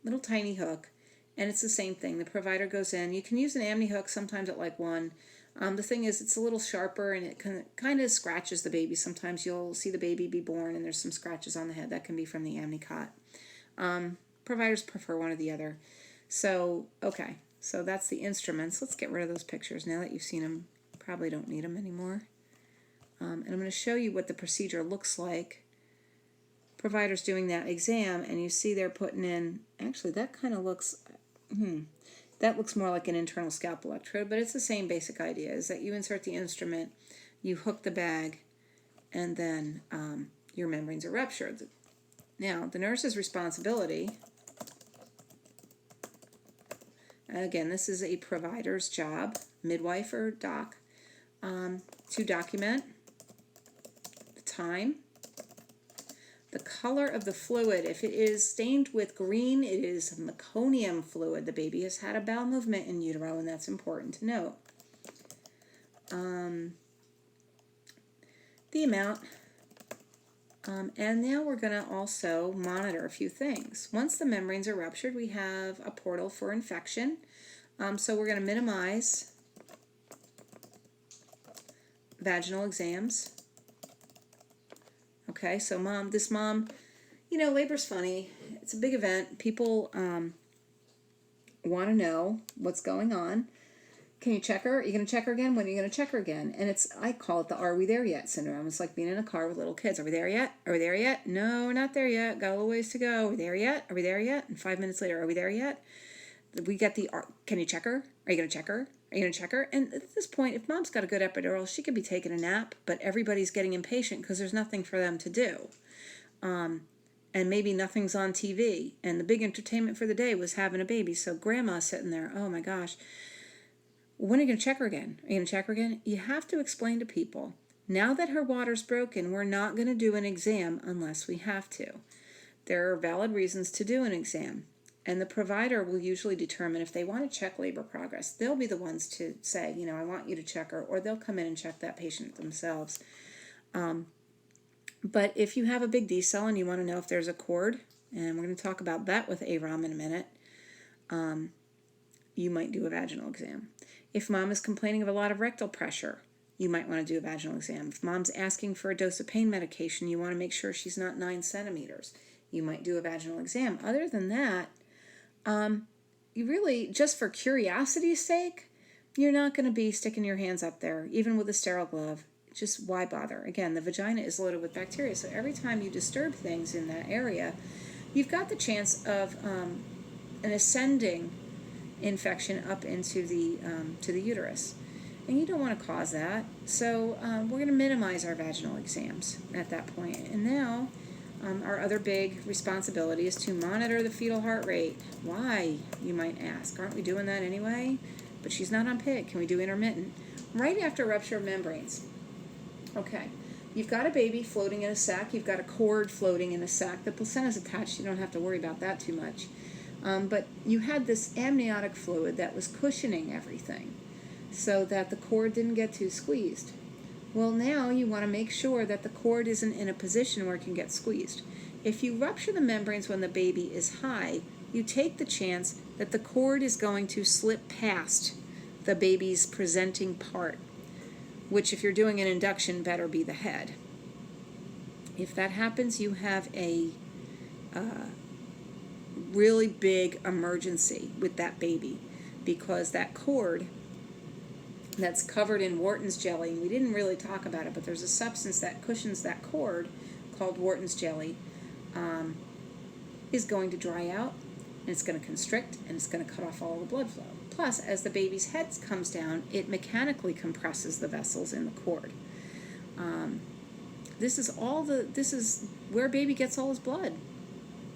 A: little tiny hook, and it's the same thing. The provider goes in. You can use an amni hook sometimes at like 1. The thing is, it's a little sharper, and it kind of scratches the baby. Sometimes you'll see the baby be born, and there's some scratches on the head. That can be from the amnicot. Providers prefer one or the other. So, okay. So that's the instruments. Let's get rid of those pictures now that you've seen them. Probably don't need them anymore. And I'm going to show you what the procedure looks like. Provider's doing that exam, and you see they're putting in, actually that kind of looks, that looks more like an internal scalp electrode, but it's the same basic idea, is that you insert the instrument, you hook the bag, and then your membranes are ruptured. Now, the nurse's responsibility, again, this is a provider's job, midwife or doc, to document the time, the color of the fluid. If it is stained with green, it is meconium fluid. The baby has had a bowel movement in utero, and that's important to note. The amount. And now we're going to also monitor a few things. Once the membranes are ruptured, we have a portal for infection. So we're going to minimize vaginal exams. Okay, so this mom, labor's funny. It's a big event. People want to know what's going on. Can you check her? Are you going to check her again? When are you going to check her again? And I call it the "Are we there yet" syndrome. It's like being in a car with little kids. Are we there yet? Are we there yet? No, we're not there yet. Got a little ways to go. Are we there yet? Are we there yet? And 5 minutes later, are we there yet? We get can you check her? Are you going to check her? Are you going to check her? And at this point, if mom's got a good epidural, she could be taking a nap, but everybody's getting impatient because there's nothing for them to do. And maybe nothing's on TV. And the big entertainment for the day was having a baby. So grandma's sitting there, oh my gosh. When are you going to check her again? Are you going to check her again? You have to explain to people, now that her water's broken, we're not going to do an exam unless we have to. There are valid reasons to do an exam. And the provider will usually determine if they want to check labor progress. They'll be the ones to say, I want you to check her, or they'll come in and check that patient themselves. But if you have a big decel and you want to know if there's a cord, and we're going to talk about that with AROM in a minute, you might do a vaginal exam. If mom is complaining of a lot of rectal pressure, you might want to do a vaginal exam. If mom's asking for a dose of pain medication, you want to make sure she's not 9 centimeters. You might do a vaginal exam. Other than that, you really, just for curiosity's sake, you're not going to be sticking your hands up there, even with a sterile glove. Just why bother? Again, the vagina is loaded with bacteria, so every time you disturb things in that area, you've got the chance of an ascending infection up into the to the uterus, and you don't want to cause that. So we're going to minimize our vaginal exams at that point. And now our other big responsibility is to monitor the fetal heart rate. Why, you might ask? Aren't we doing that anyway? But she's not on PIG. Can we do intermittent? Right after rupture of membranes. Okay, you've got a baby floating in a sac. You've got a cord floating in a sac. The placenta's attached. You don't have to worry about that too much. But you had this amniotic fluid that was cushioning everything so that the cord didn't get too squeezed. Well, now you want to make sure that the cord isn't in a position where it can get squeezed. If you rupture the membranes when the baby is high, you take the chance that the cord is going to slip past the baby's presenting part, which if you're doing an induction better be the head. If that happens, you have a really big emergency with that baby, because that cord that's covered in Wharton's jelly, and we didn't really talk about it, but there's a substance that cushions that cord called Wharton's jelly, is going to dry out, and it's going to constrict, and it's going to cut off all the blood flow. Plus, as the baby's head comes down, it mechanically compresses the vessels in the cord. This is where baby gets all his blood.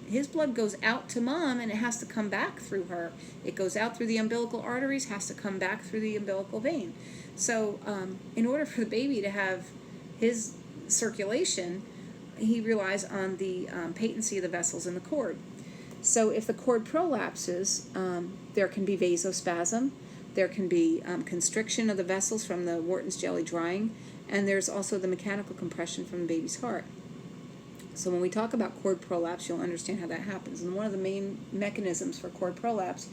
A: His blood goes out to mom, and it has to come back through her. It goes out through the umbilical arteries, has to come back through the umbilical vein. So in order for the baby to have his circulation, he relies on the patency of the vessels in the cord. So if the cord prolapses, there can be vasospasm, there can be constriction of the vessels from the Wharton's jelly drying, and there's also the mechanical compression from the baby's heart. So when we talk about cord prolapse, you'll understand how that happens. And one of the main mechanisms for cord prolapse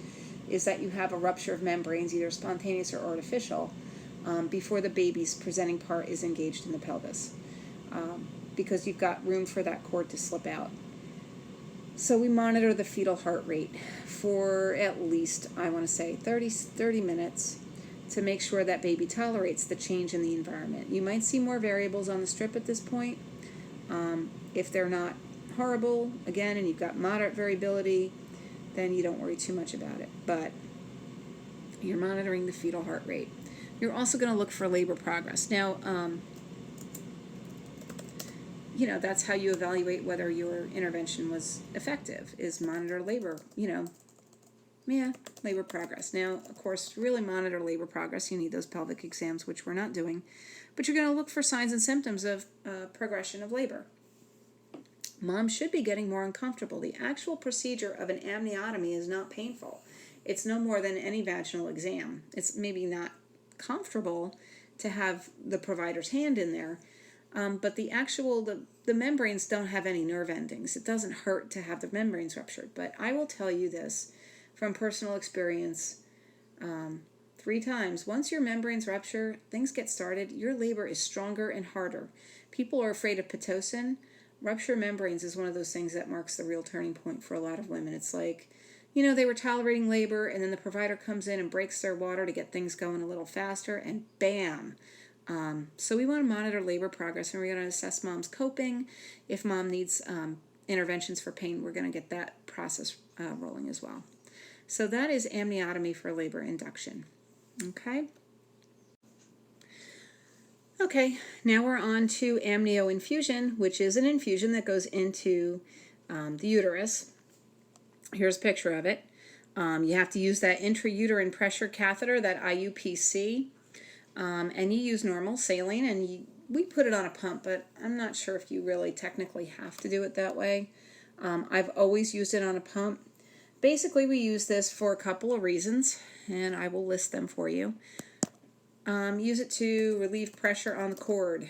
A: is that you have a rupture of membranes, either spontaneous or artificial, before the baby's presenting part is engaged in the pelvis, because you've got room for that cord to slip out. So we monitor the fetal heart rate for at least, I want to say, 30 minutes to make sure that baby tolerates the change in the environment. You might see more variables on the strip at this point. If they're not horrible, again, and you've got moderate variability, then you don't worry too much about it. But you're monitoring the fetal heart rate. You're also going to look for labor progress. Now, that's how you evaluate whether your intervention was effective, is monitor labor, labor progress. Now, of course, to really monitor labor progress, you need those pelvic exams, which we're not doing. But you're going to look for signs and symptoms of progression of labor. Mom should be getting more uncomfortable. The actual procedure of an amniotomy is not painful. It's no more than any vaginal exam. It's maybe not comfortable to have the provider's hand in there, but the membranes don't have any nerve endings. It doesn't hurt to have the membranes ruptured. But I will tell you this from personal experience, 3 times. Once your membranes rupture, things get started, your labor is stronger and harder. People are afraid of Pitocin. Rupture membranes is one of those things that marks the real turning point for a lot of women. It's like, they were tolerating labor, and then the provider comes in and breaks their water to get things going a little faster, and bam. So we want to monitor labor progress, and we're going to assess mom's coping. If mom needs interventions for pain, we're going to get that process rolling as well. So that is amniotomy for labor induction. Okay, now we're on to amnio infusion, which is an infusion that goes into the uterus. Here's a picture of it. You have to use that intrauterine pressure catheter, that IUPC, and you use normal saline, and we put it on a pump, but I'm not sure if you really technically have to do it that way. I've always used it on a pump. Basically, we use this for a couple of reasons, and I will list them for you. Use it to relieve pressure on the cord.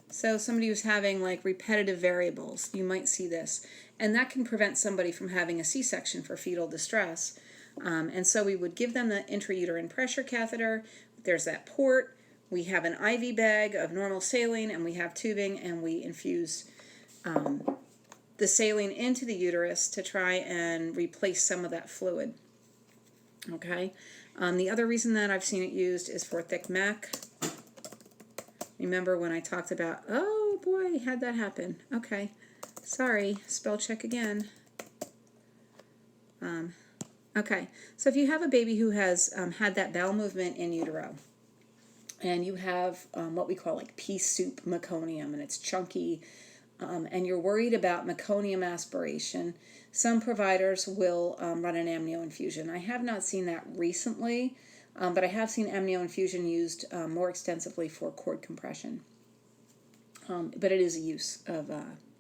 A: So somebody who's having like repetitive variables, you might see this. And that can prevent somebody from having a C-section for fetal distress. And so we would give them the intrauterine pressure catheter. There's that port. We have an IV bag of normal saline, and we have tubing, and we infuse the saline into the uterus to try and replace some of that fluid. Okay. The other reason that I've seen it used is for thick MAC. Remember when I talked about, oh boy, had that happen. Okay. Sorry, spell check again. Okay, so if you have a baby who has had that bowel movement in utero, and you have what we call like pea soup meconium, and it's chunky, and you're worried about meconium aspiration, some providers will run an amnio infusion. I have not seen that recently, but I have seen amnio infusion used more extensively for cord compression. But it is a use of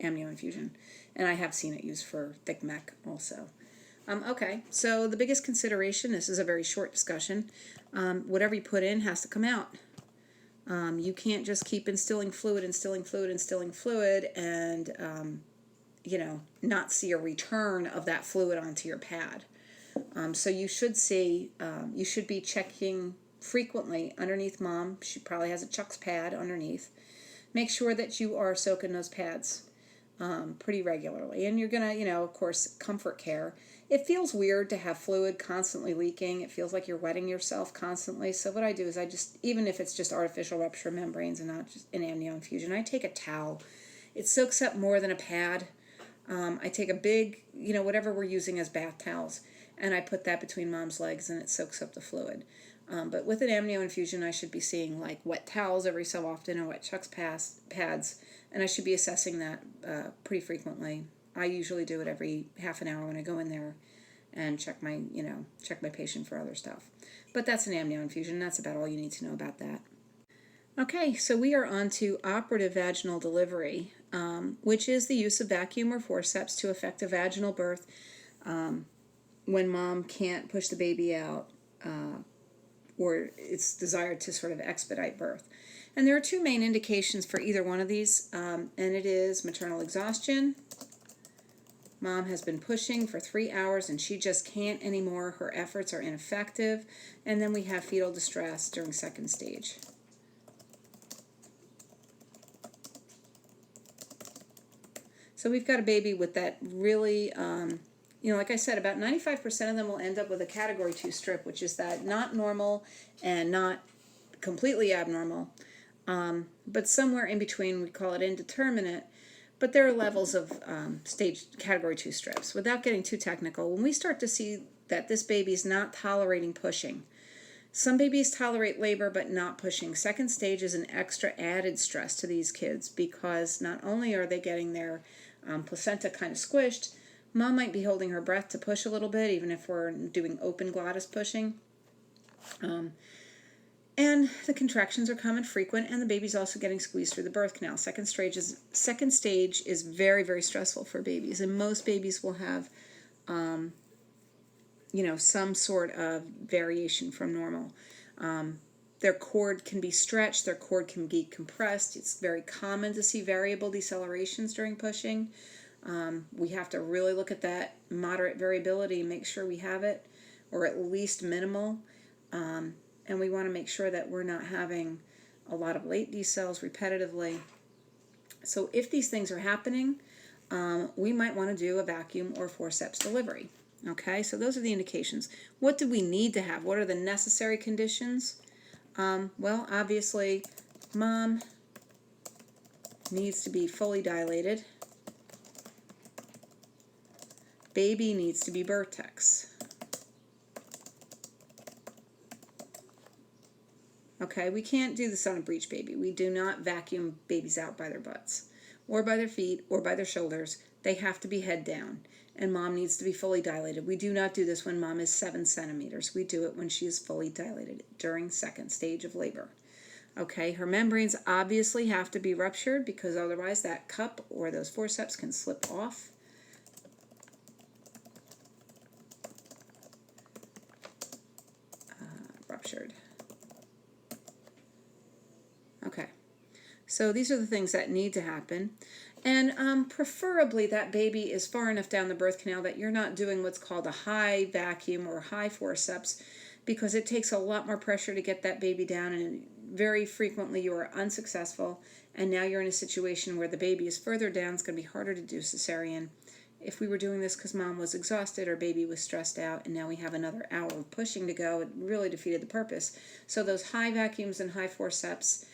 A: amnio infusion, and I have seen it used for thick mech also. Okay, so the biggest consideration, this is a very short discussion, whatever you put in has to come out. You can't just keep instilling fluid, and, not see a return of that fluid onto your pad. So you should be checking frequently underneath mom. She probably has a Chuck's pad underneath. Make sure that you are soaking those pads pretty regularly. And you're going to, of course, comfort care. It feels weird to have fluid constantly leaking. It feels like you're wetting yourself constantly. So what I do is even if it's just artificial rupture membranes and not just an amnio infusion, I take a towel. It soaks up more than a pad. I take a big, whatever we're using as bath towels, and I put that between mom's legs, and it soaks up the fluid. But with an amnio infusion, I should be seeing like wet towels every so often and wet Chuck's pads, and I should be assessing that pretty frequently. I usually do it every half an hour when I go in there and check my patient for other stuff. But that's an amnio infusion. That's about all you need to know about that. Okay, so we are on to operative vaginal delivery, which is the use of vacuum or forceps to effect a vaginal birth when mom can't push the baby out or it's desired to sort of expedite birth. And there are two main indications for either one of these, and it is maternal exhaustion. Mom has been pushing for 3 hours and she just can't anymore. Her efforts are ineffective. And then we have fetal distress during second stage. So we've got a baby with that really, like I said, about 95% of them will end up with a category 2 strip, which is that not normal and not completely abnormal, but somewhere in between. We call it indeterminate. But there are levels of stage category 2 strips. Without getting too technical, when we start to see that this baby's not tolerating pushing, some babies tolerate labor but not pushing. Second stage is an extra added stress to these kids because not only are they getting their placenta kind of squished, mom might be holding her breath to push a little bit, even if we're doing open glottis pushing. And the contractions are common, frequent, and the baby's also getting squeezed through the birth canal. Second stage is very, very stressful for babies, and most babies will have, some sort of variation from normal. Their cord can be stretched, their cord can be compressed. It's very common to see variable decelerations during pushing. We have to really look at that moderate variability and make sure we have it, or at least minimal. And we want to make sure that we're not having a lot of late decels repetitively. So if these things are happening, we might want to do a vacuum or forceps delivery. Okay, so those are the indications. What do we need to have? What are the necessary conditions? Well, obviously, mom needs to be fully dilated. Baby needs to be Vertex. Okay, we can't do this on a breech baby. We do not vacuum babies out by their butts or by their feet or by their shoulders. They have to be head down, and mom needs to be fully dilated. We do not do this when mom is 7 centimeters. We do it when she is fully dilated during second stage of labor. Okay, her membranes obviously have to be ruptured because otherwise that cup or those forceps can slip off. Ruptured. Okay, so these are the things that need to happen. And preferably that baby is far enough down the birth canal that you're not doing what's called a high vacuum or high forceps, because it takes a lot more pressure to get that baby down, and very frequently you are unsuccessful, and now you're in a situation where the baby is further down. It's going to be harder to do cesarean. If we were doing this because mom was exhausted or baby was stressed out and now we have another hour of pushing to go, it really defeated the purpose. So those high vacuums and high forceps,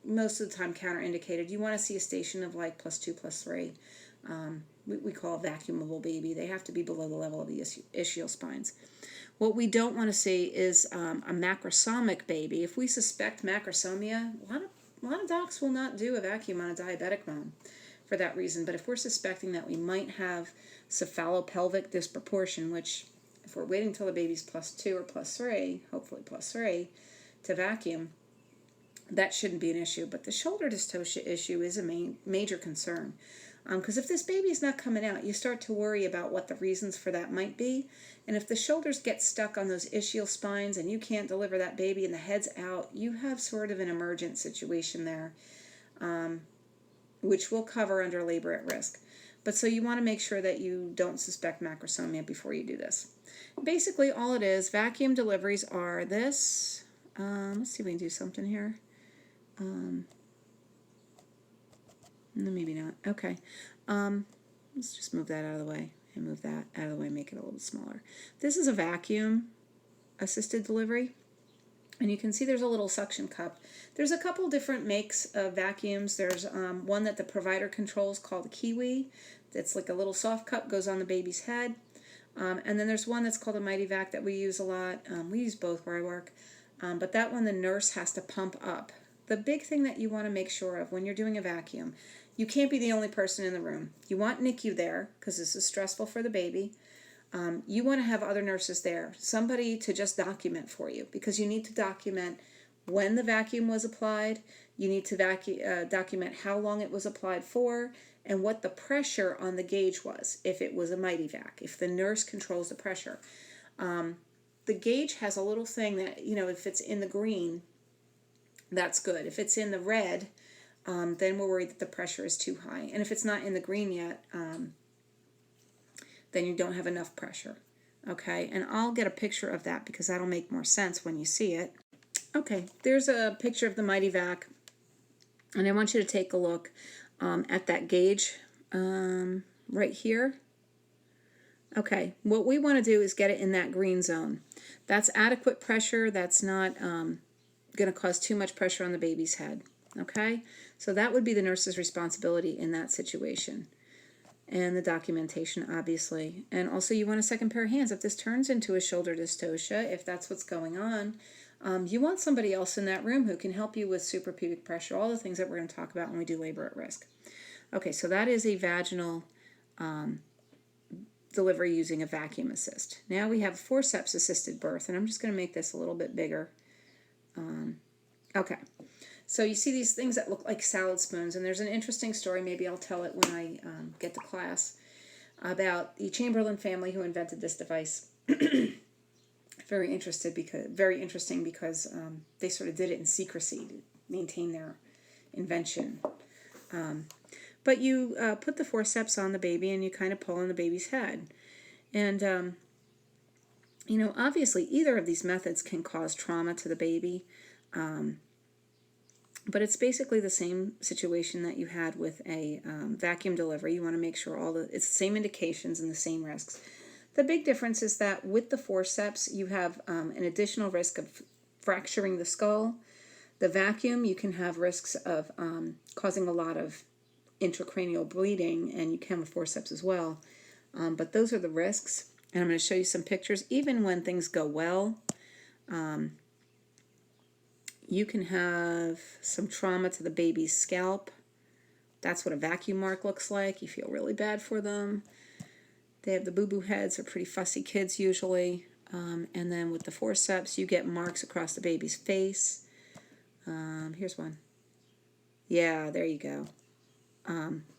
A: most of the time counterindicated. You want to see a station of like +2, +3. we call a vacuumable baby. They have to be below the level of the ischial spines. What we don't want to see is a macrosomic baby. If we suspect macrosomia, a lot of docs will not do a vacuum on a diabetic mom for that reason. But if we're suspecting that we might have cephalopelvic disproportion, which if we're waiting till the baby's +2 or +3, hopefully +3, to vacuum, that shouldn't be an issue. But the shoulder dystocia issue is a major concern. Because if this baby is not coming out, you start to worry about what the reasons for that might be. And if the shoulders get stuck on those ischial spines and you can't deliver that baby and the head's out, you have sort of an emergent situation there, which we'll cover under labor at risk. But so you want to make sure that you don't suspect macrosomia before you do this. Basically, all it is, vacuum deliveries are this. Let's see if we can do something here. No, maybe not. Okay. Let's just move that out of the way and move that out of the way, make it a little bit smaller. This is a vacuum assisted delivery. And you can see there's a little suction cup. There's a couple different makes of vacuums. There's one that the provider controls called the Kiwi. It's like a little soft cup, goes on the baby's head. And then there's one that's called a Mighty Vac that we use a lot. We use both where I work. But that one the nurse has to pump up. The big thing that you want to make sure of when you're doing a vacuum, you can't be the only person in the room. You want NICU there because this is stressful for the baby. You want to have other nurses there, somebody to just document for you, because you need to document when the vacuum was applied. You need to document how long it was applied for and what the pressure on the gauge was, if it was a Mighty Vac, if the nurse controls the pressure. The gauge has a little thing that, if it's in the green, that's good. If it's in the red, then we're worried that the pressure is too high. And if it's not in the green yet, then you don't have enough pressure. Okay, and I'll get a picture of that because that'll make more sense when you see it. Okay, there's a picture of the Mighty Vac, and I want you to take a look at that gauge right here. Okay, what we want to do is get it in that green zone. That's adequate pressure. That's not going to cause too much pressure on the baby's head. Okay, so that would be the nurse's responsibility in that situation. And the documentation, obviously. And also you want a second pair of hands. If this turns into a shoulder dystocia, if that's what's going on, you want somebody else in that room who can help you with suprapubic pressure, all the things that we're going to talk about when we do labor at risk. Okay, so that is a vaginal delivery using a vacuum assist. Now we have forceps assisted birth, and I'm just going to make this a little bit bigger. Okay. So you see these things that look like salad spoons, and there's an interesting story, maybe I'll tell it when I get to class, about the Chamberlain family who invented this device. Very interesting because they sort of did it in secrecy to maintain their invention. But you put the forceps on the baby and you kind of pull on the baby's head. And, obviously either of these methods can cause trauma to the baby. But it's basically the same situation that you had with a vacuum delivery. You want to make sure it's the same indications and the same risks. The big difference is that with the forceps, you have an additional risk of fracturing the skull. The vacuum, you can have risks of causing a lot of intracranial bleeding, and you can with forceps as well. But those are the risks. And I'm going to show you some pictures. Even when things go well, you can have some trauma to the baby's scalp. That's what a vacuum mark looks like. You feel really bad for them. They have the boo-boo heads. They're pretty fussy kids usually. And then with the forceps, you get marks across the baby's face. Here's one. Yeah, there you go.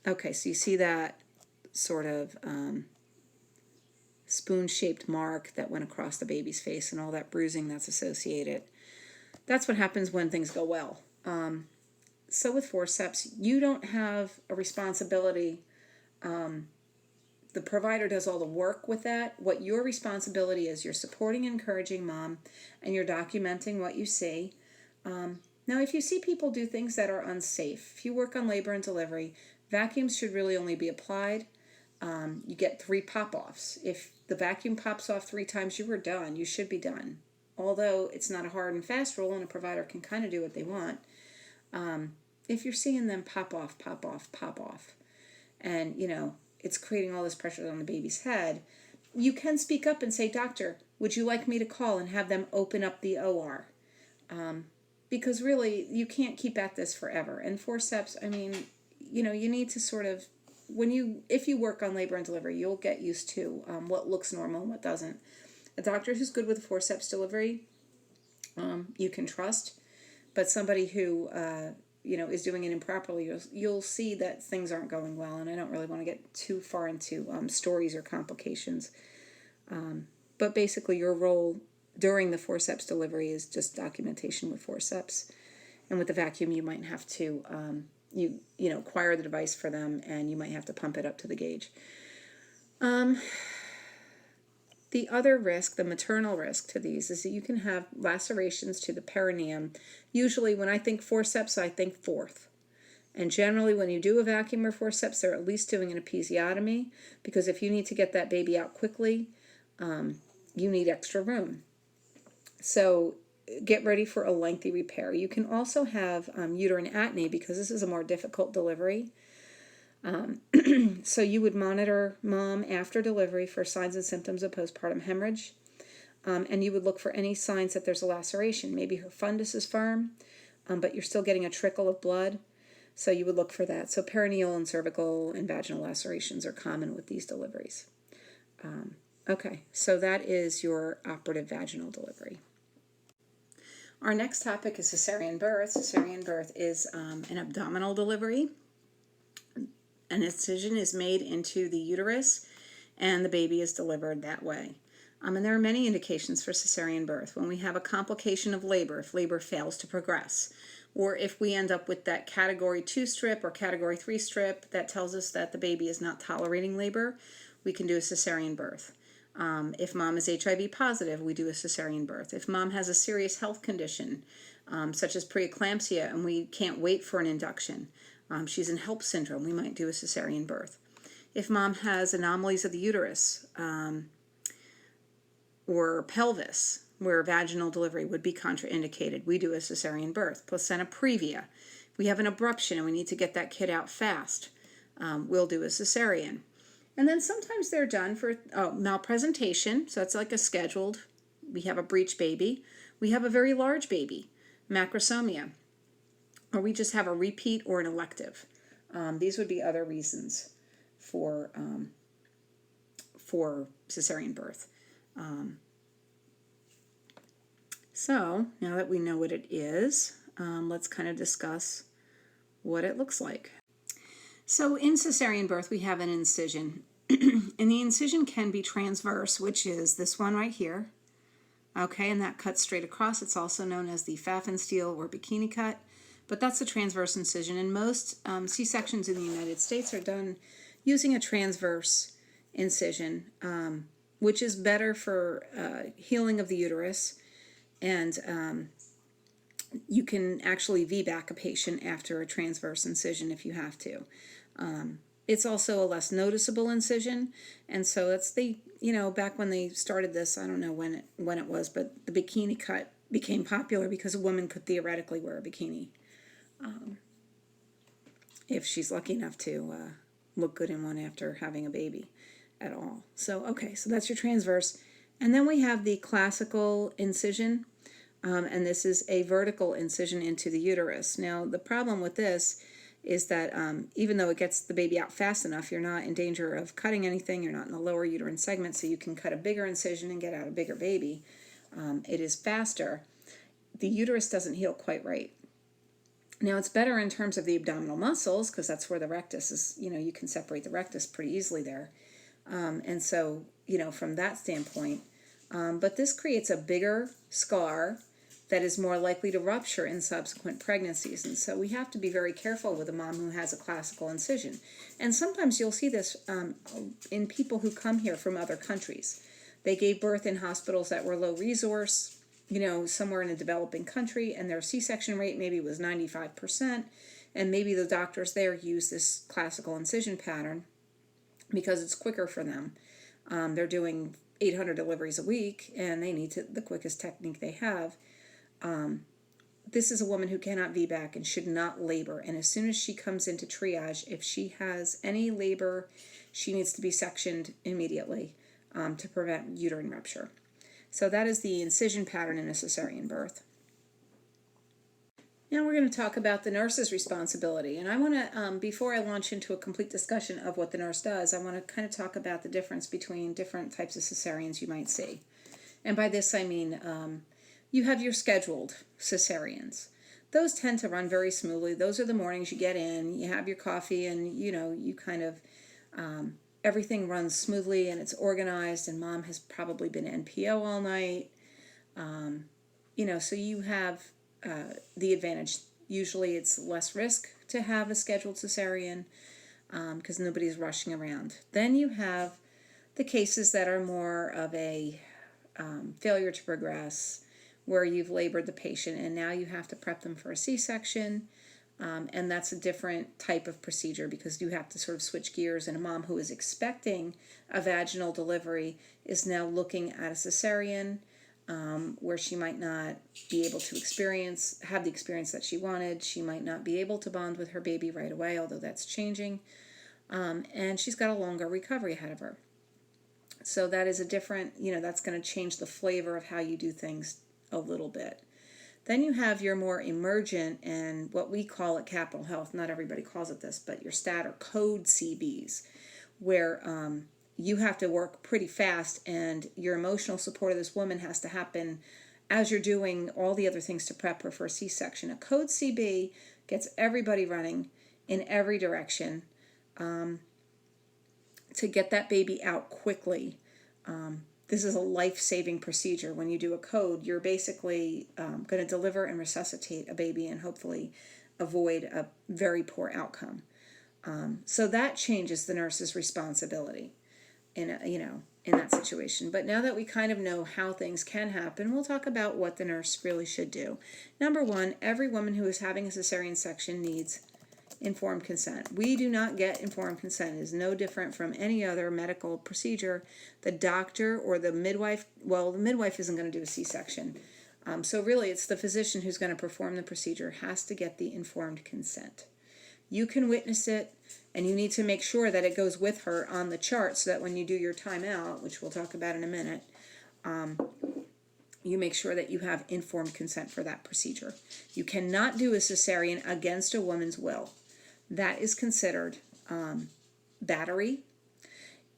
A: Okay, so you see that sort of spoon-shaped mark that went across the baby's face and all that bruising that's associated. That's what happens when things go well. So with forceps, you don't have a responsibility. The provider does all the work with that. What your responsibility is, you're supporting and encouraging mom, and you're documenting what you see. Now, if you see people do things that are unsafe, if you work on labor and delivery, vacuums should really only be applied. You get 3 pop-offs. If the vacuum pops off 3 times, you are done. You should be done. Although it's not a hard and fast rule and a provider can kind of do what they want. If you're seeing them pop off, and, it's creating all this pressure on the baby's head, you can speak up and say, "Doctor, would you like me to call and have them open up the OR?" Because really, you can't keep at this forever. And forceps, I mean, you need to sort of, if you work on labor and delivery, you'll get used to what looks normal and what doesn't. A doctor who's good with forceps delivery, you can trust, but somebody who is doing it improperly, you'll see that things aren't going well. And I don't really want to get too far into stories or complications. But basically, your role during the forceps delivery is just documentation with forceps, and with the vacuum, you might have to acquire the device for them, and you might have to pump it up to the gauge. The other risk, the maternal risk to these, is that you can have lacerations to the perineum. Usually when I think forceps, I think fourth. And generally when you do a vacuum or forceps, they're at least doing an episiotomy, because if you need to get that baby out quickly, you need extra room. So get ready for a lengthy repair. You can also have uterine atony, because this is a more difficult delivery. So you would monitor mom after delivery for signs and symptoms of postpartum hemorrhage, and you would look for any signs that there's a laceration. Maybe her fundus is firm, but you're still getting a trickle of blood, so you would look for that. So perineal and cervical and vaginal lacerations are common with these deliveries. Okay, so that is your operative vaginal delivery. Our next topic is cesarean birth. Cesarean birth is an abdominal delivery. An incision is made into the uterus, and the baby is delivered that way. And there are many indications for cesarean birth. When we have a complication of labor, if labor fails to progress, or if we end up with that category 2 strip or category 3 strip that tells us that the baby is not tolerating labor, we can do a cesarean birth. If mom is HIV positive, we do a cesarean birth. If mom has a serious health condition, such as preeclampsia, and we can't wait for an induction, she's in HELP syndrome, we might do a cesarean birth. If mom has anomalies of the uterus or pelvis, where vaginal delivery would be contraindicated, we do a cesarean birth. Placenta previa. If we have an abruption and we need to get that kid out fast, we'll do a cesarean. And then sometimes they're done for malpresentation, so that's like a scheduled, we have a breech baby. We have a very large baby, macrosomia, or we just have a repeat or an elective. These would be other reasons for cesarean birth. So now that we know what it is, let's kind of discuss what it looks like. So in cesarean birth, we have an incision. And the incision can be transverse, which is this one right here. Okay, and that cuts straight across. It's also known as the Pfaffenstiel or bikini cut. But that's a transverse incision, and most C-sections in the United States are done using a transverse incision, which is better for healing of the uterus, and you can actually VBAC a patient after a transverse incision if you have to. It's also a less noticeable incision, and so that's back when they started this, I don't know when it was, but the bikini cut became popular because a woman could theoretically wear a bikini. If she's lucky enough to look good in one after having a baby at all. So, okay, so that's your transverse. And then we have the classical incision, and this is a vertical incision into the uterus. Now, the problem with this is that even though it gets the baby out fast enough, you're not in danger of cutting anything. You're not in the lower uterine segment, so you can cut a bigger incision and get out a bigger baby. It is faster. The uterus doesn't heal quite right. Now, it's better in terms of the abdominal muscles, because that's where the rectus is, you can separate the rectus pretty easily there. And so, from that standpoint, but this creates a bigger scar that is more likely to rupture in subsequent pregnancies. And so we have to be very careful with a mom who has a classical incision. And sometimes you'll see this in people who come here from other countries. They gave birth in hospitals that were low resource, somewhere in a developing country, and their C-section rate maybe was 95%, and maybe the doctors there use this classical incision pattern because it's quicker for them. They're doing 800 deliveries a week, and they need the quickest technique they have. this is a woman who cannot VBAC and should not labor. And as soon as she comes into triage, if she has any labor, she needs to be sectioned immediately to prevent uterine rupture. So that is the incision pattern in a cesarean birth. Now we're going to talk about the nurse's responsibility. And I want to, before I launch into a complete discussion of what the nurse does, I want to kind of talk about the difference between different types of cesareans you might see. And by this I mean you have your scheduled cesareans. Those tend to run very smoothly. Those are the mornings you get in, you have your coffee, and you kind of, everything runs smoothly and it's organized, and mom has probably been NPO all night. So you have the advantage. Usually it's less risk to have a scheduled cesarean because nobody's rushing around. Then you have the cases that are more of a failure to progress, where you've labored the patient and now you have to prep them for a C-section, and that's a different type of procedure because you have to sort of switch gears, and a mom who is expecting a vaginal delivery is now looking at a cesarean, where she might not be able to have the experience that she wanted. She might not be able to bond with her baby right away, although that's changing, and she's got a longer recovery ahead of her. So that is a different, that's going to change the flavor of how you do things a little bit. Then you have your more emergent and what we call at Capital Health, not everybody calls it this, but your stat or code CBs, where you have to work pretty fast, and your emotional support of this woman has to happen as you're doing all the other things to prep her for a C-section. A code CB gets everybody running in every direction to get that baby out quickly. This is a life-saving procedure. When you do a code, you're basically going to deliver and resuscitate a baby and hopefully avoid a very poor outcome. So that changes the nurse's responsibility in that situation. But now that we kind of know how things can happen, we'll talk about what the nurse really should do. Number one, every woman who is having a cesarean section needs informed consent. We do not get informed consent. It is no different from any other medical procedure. The doctor or the midwife, the midwife isn't going to do a C-section. So really it's the physician who's going to perform the procedure has to get the informed consent. You can witness it, and you need to make sure that it goes with her on the chart so that when you do your timeout, which we'll talk about in a minute, you make sure that you have informed consent for that procedure. You cannot do a cesarean against a woman's will. That is considered battery.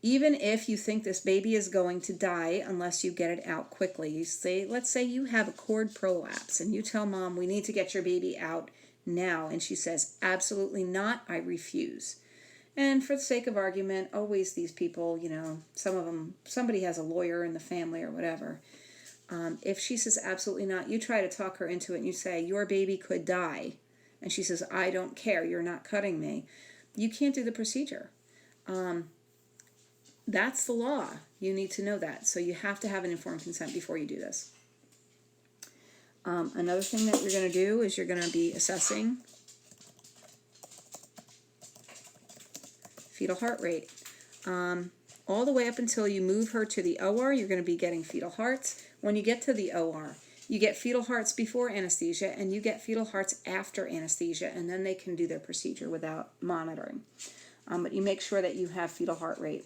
A: Even if you think this baby is going to die unless you get it out quickly. Let's say you have a cord prolapse and you tell mom, we need to get your baby out now, and she says, absolutely not, I refuse. And for the sake of argument, always these people, some of them, somebody has a lawyer in the family or whatever. If she says absolutely not, you try to talk her into it and you say, your baby could die. And she says, I don't care, you're not cutting me. You can't do the procedure. That's the law. You need to know that. So you have to have an informed consent before you do this. Another thing that you're going to do is you're going to be assessing fetal heart rate. All the way up until you move her to the OR, you're going to be getting fetal hearts. When you get to the OR, you get fetal hearts before anesthesia, and you get fetal hearts after anesthesia, and then they can do their procedure without monitoring. But you make sure that you have fetal heart rate.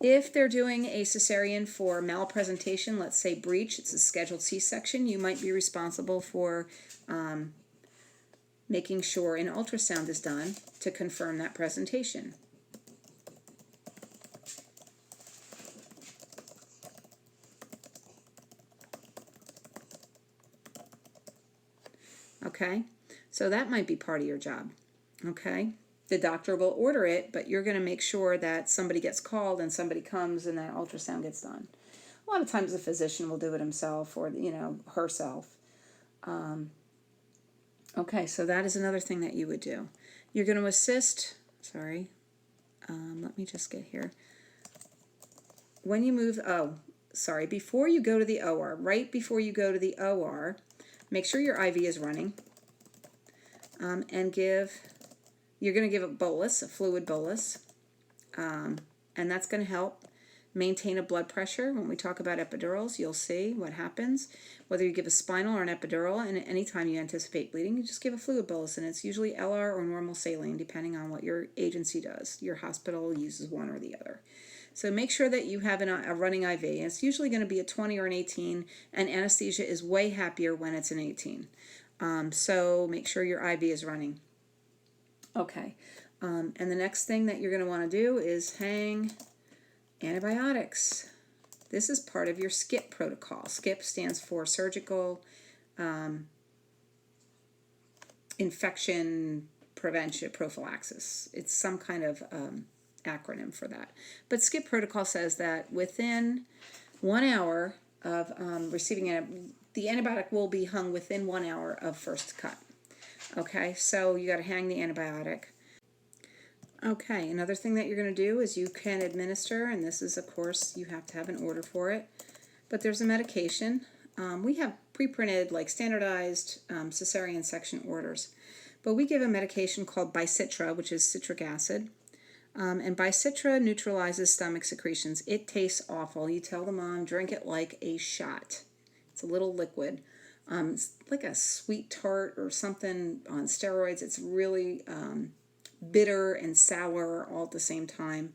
A: If they're doing a cesarean for malpresentation, let's say breech, it's a scheduled C-section, you might be responsible for making sure an ultrasound is done to confirm that presentation. Okay, so that might be part of your job. Okay, the doctor will order it, but you're going to make sure that somebody gets called and somebody comes and that ultrasound gets done. A lot of times the physician will do it himself or, herself. Okay, so that is another thing that you would do. You're going to assist, let me just get here. When you move, before you go to the OR, right before you go to the OR, make sure your IV is running, and you're going to give a bolus, a fluid bolus, and that's going to help Maintain a blood pressure. When we talk about epidurals, you'll see what happens. Whether you give a spinal or an epidural, and anytime you anticipate bleeding, you just give a fluid bolus, and it's usually LR or normal saline, depending on what your agency does. Your hospital uses one or the other. So make sure that you have a running IV. It's usually going to be a 20 or an 18, and anesthesia is way happier when it's an 18. So make sure your IV is running. Okay, and the next thing that you're going to want to do is hang antibiotics. This is part of your SCIP protocol. SCIP stands for Surgical Infection Prevention Prophylaxis. It's some kind of acronym for that. But SCIP protocol says that within 1 hour of receiving the antibiotic will be hung within 1 hour of first cut. Okay, so you got to hang the antibiotic. Okay, another thing that you're going to do is you can administer, and this is, of course, you have to have an order for it, but there's a medication. We have pre-printed, like standardized cesarean section orders, but we give a medication called Bicitra, which is citric acid, and Bicitra neutralizes stomach secretions. It tastes awful. You tell the mom, drink it like a shot. It's a little liquid. It's like a sweet tart or something on steroids. It's really bitter and sour all at the same time.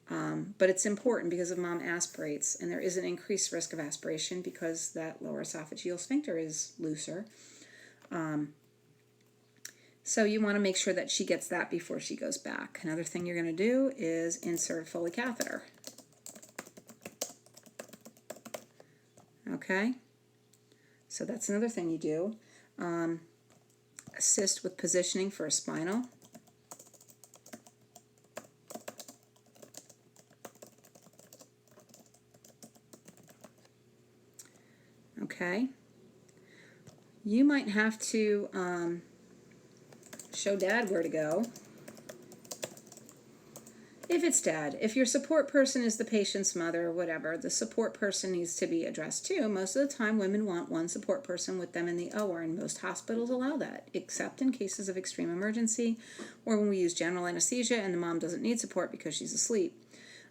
A: But it's important because if mom aspirates, and there is an increased risk of aspiration because that lower esophageal sphincter is looser. So you want to make sure that she gets that before she goes back. Another thing you're going to do is insert a Foley catheter. Okay? So that's another thing you do. Assist with positioning for a spinal. Okay. You might have to show dad where to go. If it's dad, if your support person is the patient's mother or whatever, the support person needs to be addressed too. Most of the time women want one support person with them in the OR, and most hospitals allow that, except in cases of extreme emergency or when we use general anesthesia and the mom doesn't need support because she's asleep.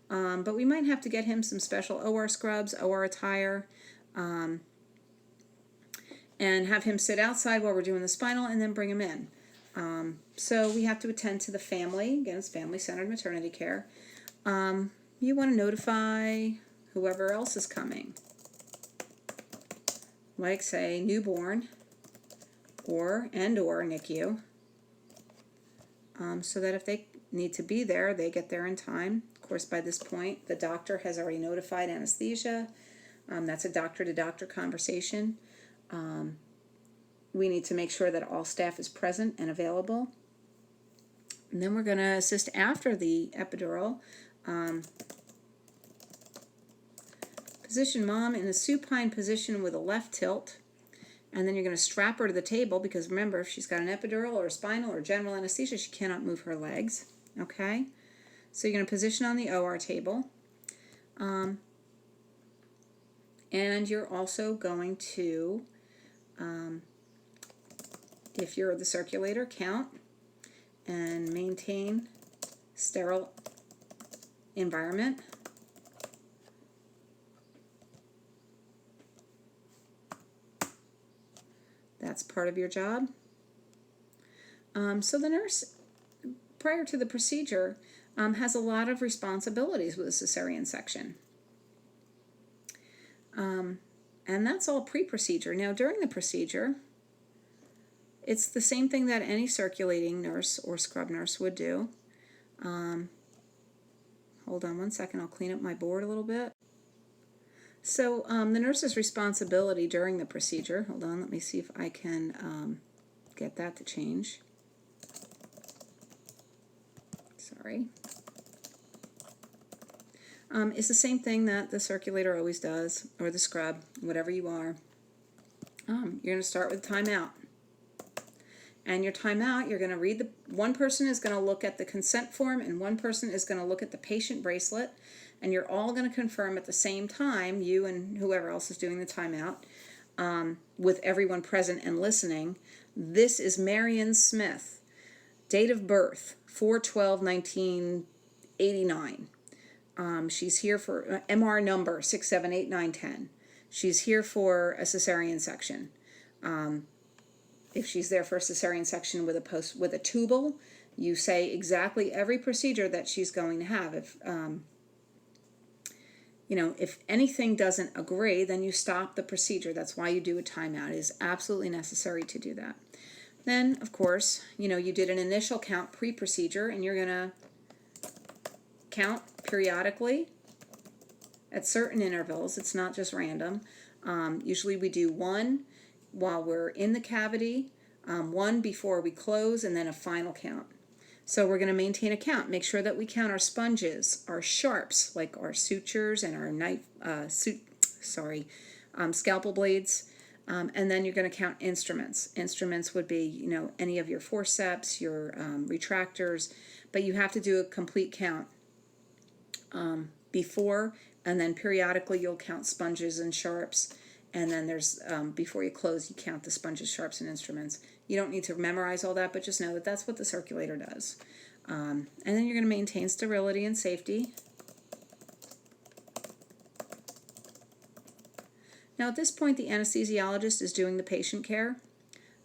A: But we might have to get him some special OR scrubs, OR attire, and have him sit outside while we're doing the spinal and then bring him in. So we have to attend to the family. Again, it's family-centered maternity care. You want to notify whoever else is coming. Like, say, newborn or NICU. So that if they need to be there, they get there in time. Of course, by this point, the doctor has already notified anesthesia. That's a doctor-to-doctor conversation. We need to make sure that all staff is present and available. And then we're going to assist after the epidural. Position mom in a supine position with a left tilt. And then you're going to strap her to the table because remember, if she's got an epidural or a spinal or general anesthesia, she cannot move her legs. Okay? So you're going to position on the OR table. And you're also going to, if you're the circulator, count and maintain sterile environment. That's part of your job. So the nurse, prior to the procedure, has a lot of responsibilities with a cesarean section. And that's all pre-procedure. Now, during the procedure, it's the same thing that any circulating nurse or scrub nurse would do. Hold on one second, I'll clean up my board a little bit. So the nurse's responsibility during the procedure, hold on, let me see if I can get that to change. Sorry. It's the same thing that the circulator always does, or the scrub, whatever you are. You're going to start with timeout. And your timeout, you're going to read one person is going to look at the consent form and one person is going to look at the patient bracelet, and you're all going to confirm at the same time, you and whoever else is doing the timeout, with everyone present and listening. This is Marion Smith, date of birth 4/12/1989. She's here for MR number 6, 7, 8, 9, 10. She's here for a cesarean section. If she's there for a cesarean section with a tubal, you say exactly every procedure that she's going to have. If anything doesn't agree, then you stop the procedure. That's why you do a timeout. It is absolutely necessary to do that. Then, of course, you did an initial count pre-procedure, and you're going to count periodically at certain intervals. It's not just random. Usually we do one while we're in the cavity, one before we close, and then a final count. So we're going to maintain a count. Make sure that we count our sponges, our sharps, like our sutures and our scalpel blades. And then you're going to count instruments. Instruments would be, any of your forceps, your retractors, but you have to do a complete count before, and then periodically you'll count sponges and sharps. And then there's, before you close, you count the sponges, sharps, and instruments. You don't need to memorize all that, but just know that that's what the circulator does. And then you're going to maintain sterility and safety. Now at this point, the anesthesiologist is doing the patient care.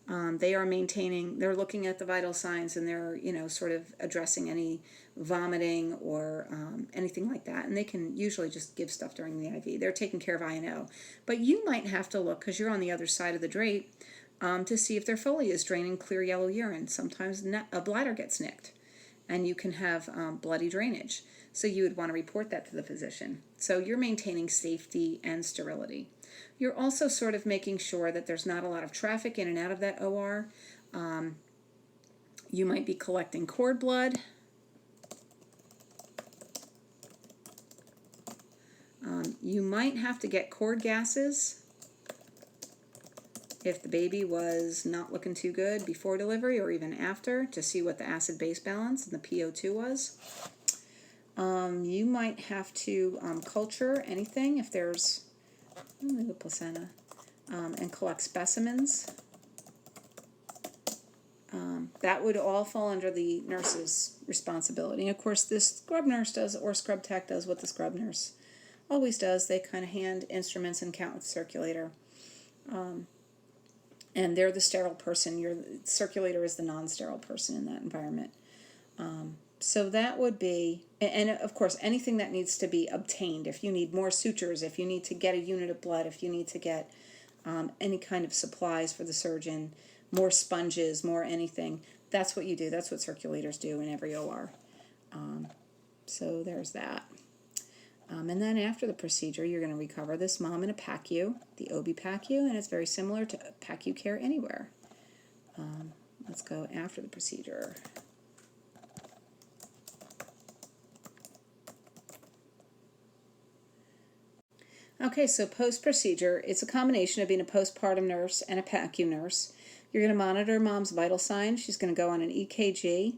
A: They're looking at the vital signs, and they're, sort of addressing any vomiting or anything like that. And they can usually just give stuff during the IV. They're taking care of I&O. But you might have to look, because you're on the other side of the drape, to see if their Foley is draining clear yellow urine. Sometimes a bladder gets nicked, and you can have bloody drainage. So you would want to report that to the physician. So you're maintaining safety and sterility. You're also sort of making sure that there's not a lot of traffic in and out of that OR. You might be collecting cord blood. You might have to get cord gases if the baby was not looking too good before delivery or even after, to see what the acid-base balance and the PO2 was. You might have to culture anything if there's the placenta, and collect specimens. That would all fall under the nurse's responsibility. And of course, this scrub nurse does, or scrub tech does what the scrub nurse always does. They kind of hand instruments and count with the circulator. And they're the sterile person. Your circulator is the non-sterile person in that environment. So that would be, and of course, anything that needs to be obtained. If you need more sutures, if you need to get a unit of blood, if you need to get any kind of supplies for the surgeon, more sponges, more anything, that's what you do. That's what circulators do in every OR. So there's that. And then after the procedure, you're going to recover this mom in a PACU, the OB PACU, and it's very similar to PACU care anywhere. Let's go after the procedure. Okay, so post-procedure, it's a combination of being a postpartum nurse and a PACU nurse. You're going to monitor mom's vital signs. She's going to go on an EKG.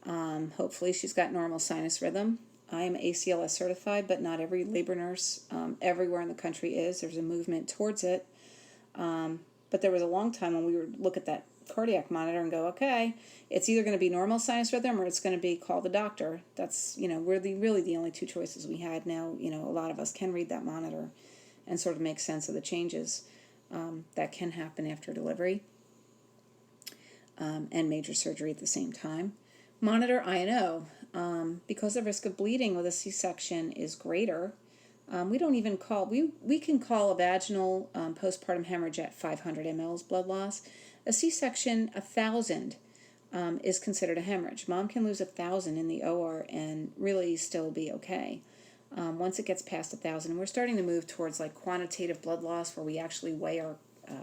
A: Hopefully she's got normal sinus rhythm. I am ACLS certified, but not every labor nurse everywhere in the country is. There's a movement towards it. But there was a long time when we would look at that cardiac monitor and go, okay, it's either going to be normal sinus rhythm or it's going to be call the doctor. That's, we're really the only two choices we had. Now, a lot of us can read that monitor and sort of make sense of the changes that can happen after delivery and major surgery at the same time. Monitor I&O. Because the risk of bleeding with a C-section is greater, we don't even call, we can call a vaginal postpartum hemorrhage at 500 mLs blood loss. A C-section, 1,000 is considered a hemorrhage. Mom can lose 1,000 in the OR and really still be okay. Once it gets past 1,000, we're starting to move towards like quantitative blood loss, where we actually weigh our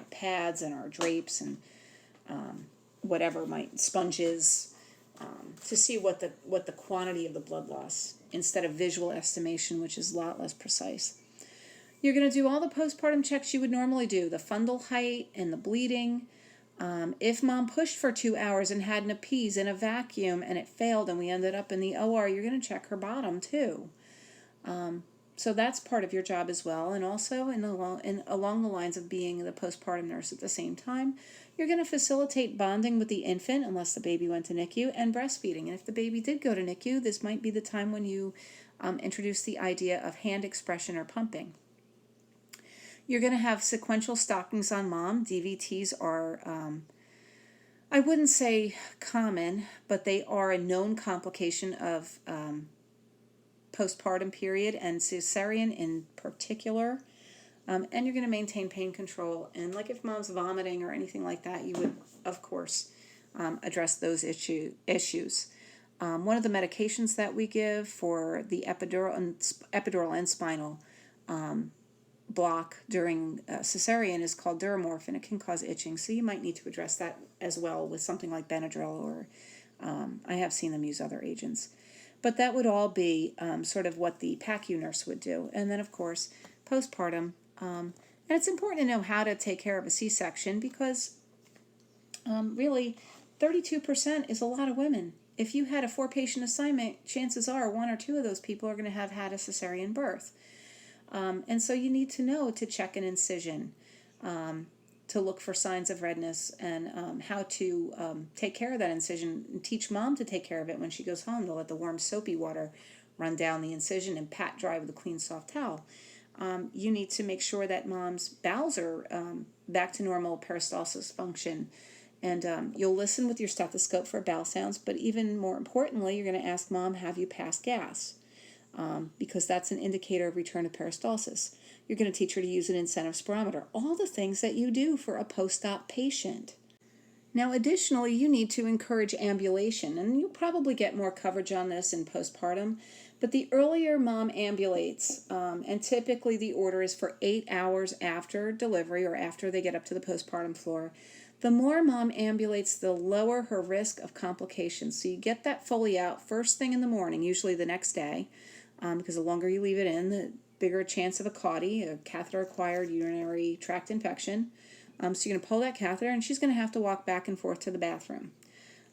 A: pads and our drapes and whatever sponges to see what the quantity of the blood loss, instead of visual estimation, which is a lot less precise. You're going to do all the postpartum checks you would normally do, the fundal height and the bleeding. If mom pushed for 2 hours and had an appease in a vacuum and it failed and we ended up in the OR, you're going to check her bottom too. So that's part of your job as well. And also along the lines of being the postpartum nurse at the same time, you're going to facilitate bonding with the infant, unless the baby went to NICU, and breastfeeding. And if the baby did go to NICU, this might be the time when you introduce the idea of hand expression or pumping. You're going to have sequential stockings on mom. DVTs are, I wouldn't say common, but they are a known complication of postpartum period and cesarean in particular. And you're going to maintain pain control. And like if mom's vomiting or anything like that, you would, of course, address those issues. One of the medications that we give for the epidural and spinal block during cesarean is called Duramorph, and it can cause itching. So you might need to address that as well with something like Benadryl, or I have seen them use other agents. But that would all be sort of what the PACU nurse would do. And then, of course, postpartum. And it's important to know how to take care of a C-section because really 32% is a lot of women. If you had a 4-patient assignment, chances are 1 or 2 of those people are going to have had a cesarean birth. And so you need to know to check an incision, to look for signs of redness, and how to take care of that incision, and teach mom to take care of it when she goes home, to let the warm soapy water run down the incision and pat dry with a clean soft towel. You need to make sure that mom's bowels are back to normal peristalsis function. And you'll listen with your stethoscope for bowel sounds, but even more importantly, you're going to ask mom, have you passed gas? Because that's an indicator of return to peristalsis. You're going to teach her to use an incentive spirometer. All the things that you do for a post-op patient. Now, additionally, you need to encourage ambulation, and you'll probably get more coverage on this in postpartum, but the earlier mom ambulates, and typically the order is for 8 hours after delivery or after they get up to the postpartum floor, the more mom ambulates, the lower her risk of complications. So you get that Foley out first thing in the morning, usually the next day, because the longer you leave it in, the bigger chance of a CAUTI, a catheter-acquired urinary tract infection. So you're going to pull that catheter, and she's going to have to walk back and forth to the bathroom.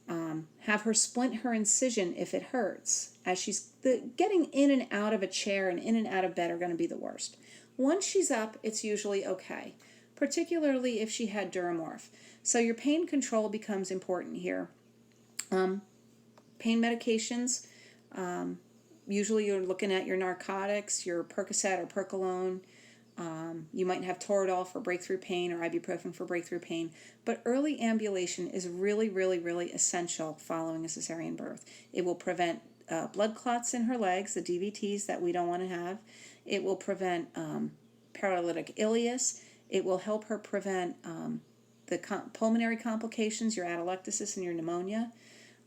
A: Have her splint her incision if it hurts. As she's getting in and out of a chair and in and out of bed are going to be the worst. Once she's up, it's usually okay, particularly if she had Duramorph. So your pain control becomes important here. Pain medications, usually you're looking at your narcotics, your Percocet or Percolone. You might have Toradol for breakthrough pain or ibuprofen for breakthrough pain. But early ambulation is really, really, really essential following a cesarean birth. It will prevent blood clots in her legs, the DVTs that we don't want to have. It will prevent paralytic ileus. It will help her prevent the pulmonary complications, your atelectasis and your pneumonia.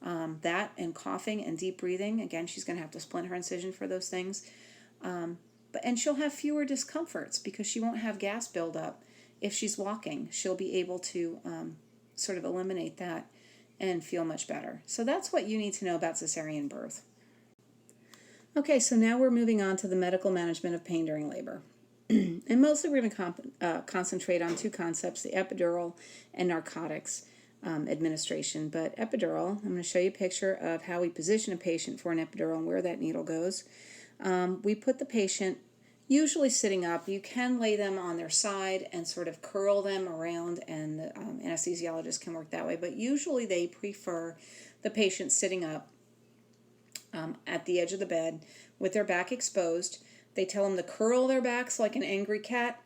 A: That and coughing and deep breathing. Again, she's going to have to splint her incision for those things. And she'll have fewer discomforts because she won't have gas buildup. If she's walking, she'll be able to sort of eliminate that and feel much better. So that's what you need to know about cesarean birth. Okay, so now we're moving on to the medical management of pain during labor. And mostly we're going to concentrate on 2 concepts, the epidural and narcotics administration. But epidural, I'm going to show you a picture of how we position a patient for an epidural and where that needle goes. We put the patient usually sitting up. You can lay them on their side and sort of curl them around, and the anesthesiologist can work that way. But usually they prefer the patient sitting up at the edge of the bed with their back exposed. They tell them to curl their backs like an angry cat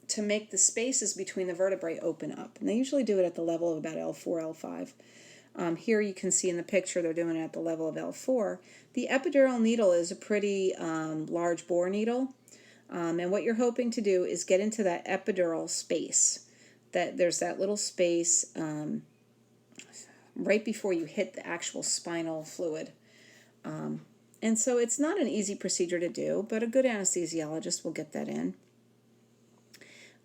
A: to make the spaces between the vertebrae open up. And they usually do it at the level of about L4, L5. Here you can see in the picture they're doing it at the level of L4. The epidural needle is a pretty large bore needle. And what you're hoping to do is get into that epidural space. There's that little space right before you hit the actual spinal fluid. And so it's not an easy procedure to do, but a good anesthesiologist will get that in.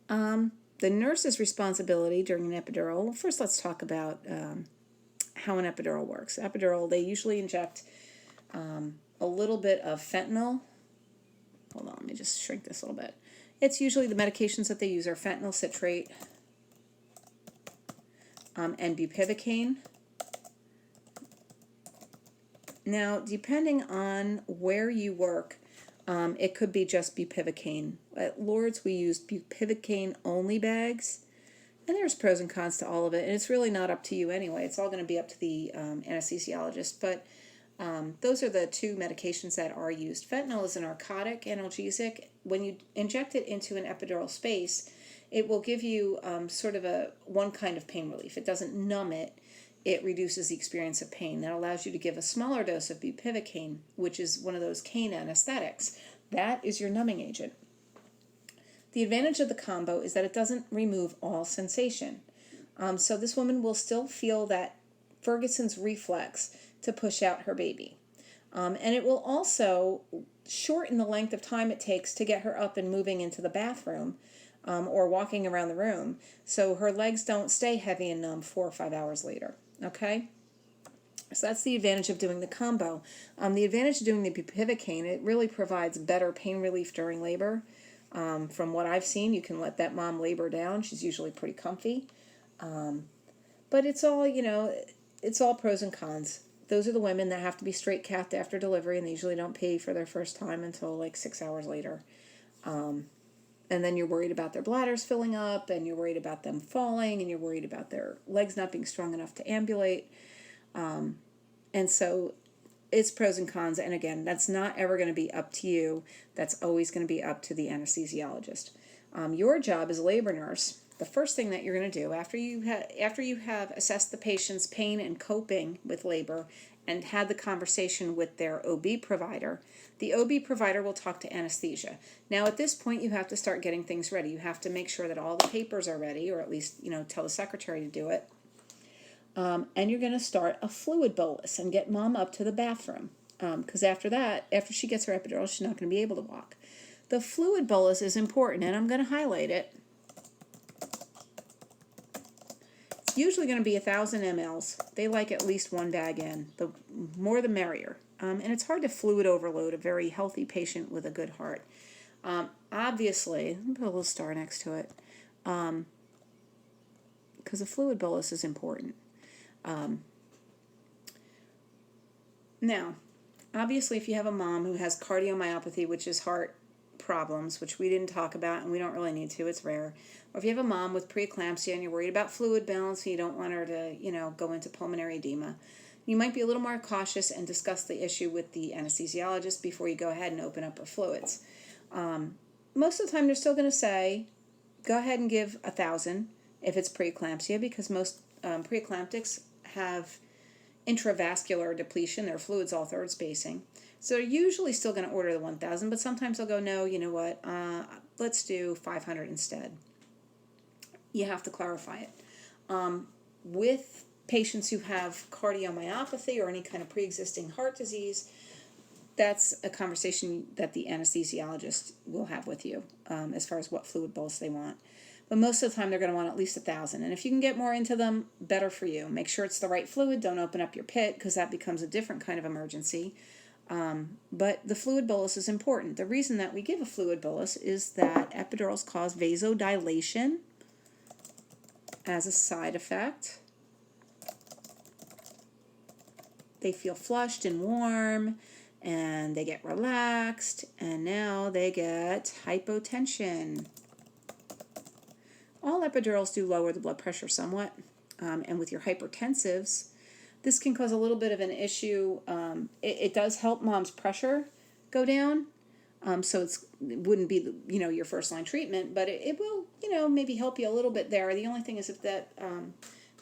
A: The nurse's responsibility during an epidural, well, first let's talk about how an epidural works. Epidural, they usually inject a little bit of fentanyl. Hold on, let me just shrink this a little bit. It's usually the medications that they use are fentanyl citrate and bupivacaine. Now, depending on where you work, it could be just bupivacaine. At Lourdes, we use bupivacaine-only bags, and there's pros and cons to all of it, and it's really not up to you anyway. It's all going to be up to the anesthesiologist, but Those are the two medications that are used. Fentanyl is a narcotic analgesic. When you inject it into an epidural space, it will give you sort of a one kind of pain relief. It doesn't numb it. It reduces the experience of pain. That allows you to give a smaller dose of bupivacaine, which is one of those cane anesthetics. That is your numbing agent. The advantage of the combo is that it doesn't remove all sensation. So this woman will still feel that Ferguson's reflex to push out her baby. And it will also shorten the length of time it takes to get her up and moving into the bathroom or walking around the room, so her legs don't stay heavy and numb 4 or 5 hours later. Okay? So that's the advantage of doing the combo. The advantage of doing the bupivacaine, it really provides better pain relief during labor. From what I've seen, you can let that mom labor down. She's usually pretty comfy. But it's all, it's all pros and cons. Those are the women that have to be straight capped after delivery, and they usually don't pay for their first time until like 6 hours later. And then you're worried about their bladders filling up, and you're worried about them falling, and you're worried about their legs not being strong enough to ambulate. And so it's pros and cons. And again, that's not ever going to be up to you. That's always going to be up to the anesthesiologist. Your job as a labor nurse, the first thing that you're going to do after you have assessed the patient's pain and coping with labor and had the conversation with their OB provider, the OB provider will talk to anesthesia. Now at this point you have to start getting things ready. You have to make sure that all the papers are ready, or at least tell the secretary to do it. And you're going to start a fluid bolus and get mom up to the bathroom, because after she gets her epidural, she's not going to be able to walk. The fluid bolus is important, and I'm going to highlight it. It's usually going to be 1,000 mLs. They like at least one bag in. The more the merrier. And it's hard to fluid overload a very healthy patient with a good heart. Obviously, let me put a little star next to it, because a fluid bolus is important. Now, obviously, if you have a mom who has cardiomyopathy, which is heart problems, which we didn't talk about and we don't really need to, it's rare. Or if you have a mom with preeclampsia and you're worried about fluid balance and you don't want her to, go into pulmonary edema, you might be a little more cautious and discuss the issue with the anesthesiologist before you go ahead and open up her fluids. Most of the time, they're still going to say, go ahead and give 1,000 if it's preeclampsia, because most preeclamptics have intravascular depletion. Their fluid's all third spacing. So they're usually still going to order the 1,000, but sometimes they'll go, no, you know what, let's do 500 instead. You have to clarify it. With patients who have cardiomyopathy or any kind of pre-existing heart disease, that's a conversation that the anesthesiologist will have with you as far as what fluid bolus they want. But most of the time, they're going to want at least 1,000. And if you can get more into them, better for you. Make sure it's the right fluid. Don't open up your pit, because that becomes a different kind of emergency. But the fluid bolus is important. The reason that we give a fluid bolus is that epidurals cause vasodilation as a side effect. They feel flushed and warm, and they get relaxed, and now they get hypotension. All epidurals do lower the blood pressure somewhat, and with your hypertensives, this can cause a little bit of an issue. It does help mom's pressure go down, so it wouldn't be your first line treatment, but it will maybe help you a little bit there. The only thing is if that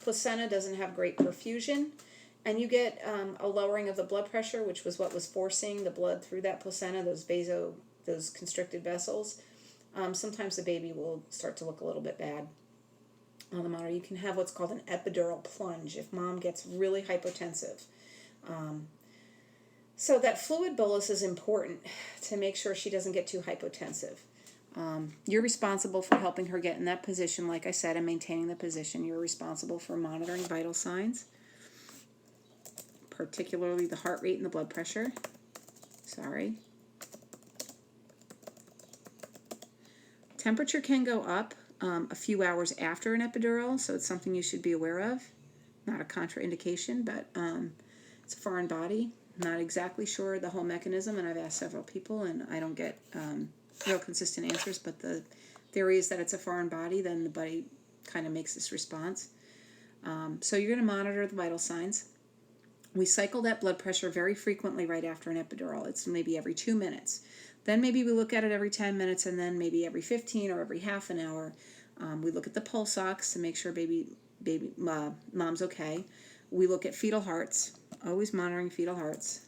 A: placenta doesn't have great perfusion, and you get a lowering of the blood pressure, which was what was forcing the blood through that placenta, those constricted vessels. Sometimes the baby will start to look a little bit bad on the monitor. You can have what's called an epidural plunge if mom gets really hypotensive. So that fluid bolus is important to make sure she doesn't get too hypotensive. You're responsible for helping her get in that position, like I said, and maintaining the position. You're responsible for monitoring vital signs, particularly the heart rate and the blood pressure. Temperature can go up a few hours after an epidural, so it's something you should be aware of. Not a contraindication, but it's a foreign body. Not exactly sure the whole mechanism, and I've asked several people, and I don't get real consistent answers, but the theory is that it's a foreign body, then the body kind of makes this response. So you're going to monitor the vital signs. We cycle that blood pressure very frequently right after an epidural. It's maybe every 2 minutes. Then maybe we look at it every 10 minutes, and then maybe every 15 or every half an hour. We look at the pulse ox to make sure mom's okay. We look at fetal hearts, always monitoring fetal hearts.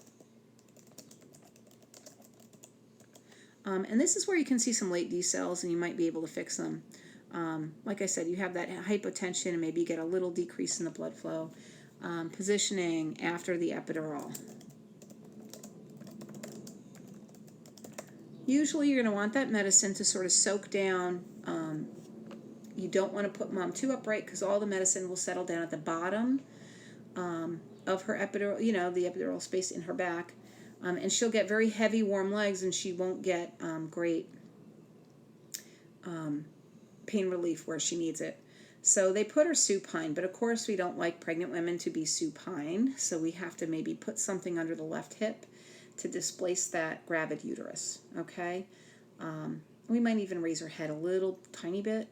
A: And this is where you can see some late decels, and you might be able to fix them. Like I said, you have that hypotension, and maybe you get a little decrease in the blood flow. Positioning after the epidural. Usually you're going to want that medicine to sort of soak down. You don't want to put mom too upright because all the medicine will settle down at the bottom of her epidural, the epidural space in her back. And she'll get very heavy, warm legs, and she won't get great pain relief where she needs it. So they put her supine, but of course we don't like pregnant women to be supine, so we have to maybe put something under the left hip to displace that gravid uterus, okay? We might even raise her head a little tiny bit,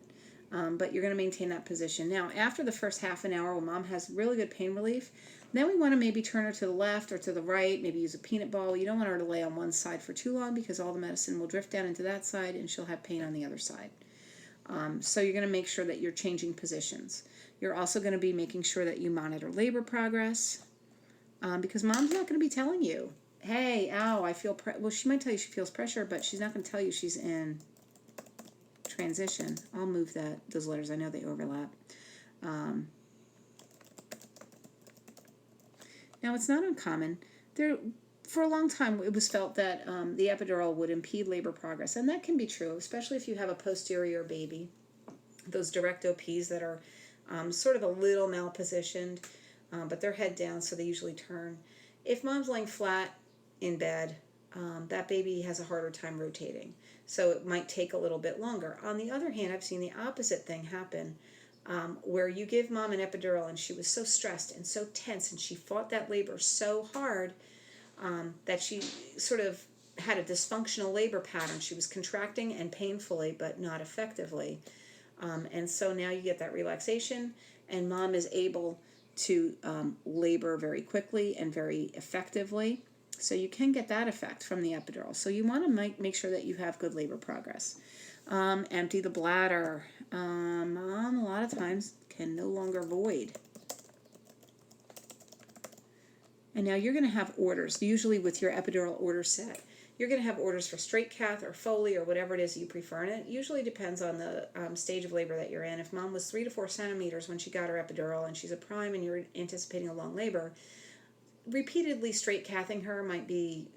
A: but you're going to maintain that position. Now, after the first half an hour when mom has really good pain relief, then we want to maybe turn her to the left or to the right, maybe use a peanut ball. You don't want her to lay on one side for too long because all the medicine will drift down into that side and she'll have pain on the other side. So you're going to make sure that you're changing positions. You're also going to be making sure that you monitor labor progress because mom's not going to be telling you, hey, ow, I feel well, she might tell you she feels pressure, but she's not going to tell you she's in transition. I'll move those letters. I know they overlap. Now, it's not uncommon. For a long time, it was felt that the epidural would impede labor progress, and that can be true, especially if you have a posterior baby. Those direct OPs that are sort of a little malpositioned, but they're head down, so they usually turn. If mom's laying flat in bed, that baby has a harder time rotating, so it might take a little bit longer. On the other hand, I've seen the opposite thing happen, where you give mom an epidural, and she was so stressed and so tense, and she fought that labor so hard that she sort of had a dysfunctional labor pattern. She was contracting and painfully, but not effectively. And so now you get that relaxation, and mom is able to labor very quickly and very effectively. So you can get that effect from the epidural. So you want to make sure that you have good labor progress. Empty the bladder. Mom, a lot of times, can no longer void. And now you're going to have orders, usually with your epidural order set. You're going to have orders for straight cath or Foley or whatever it is you prefer. And it usually depends on the stage of labor that you're in. If mom was 3 to 4 centimeters when she got her epidural and she's a prime and you're anticipating a long labor, repeatedly straight cathing her might be,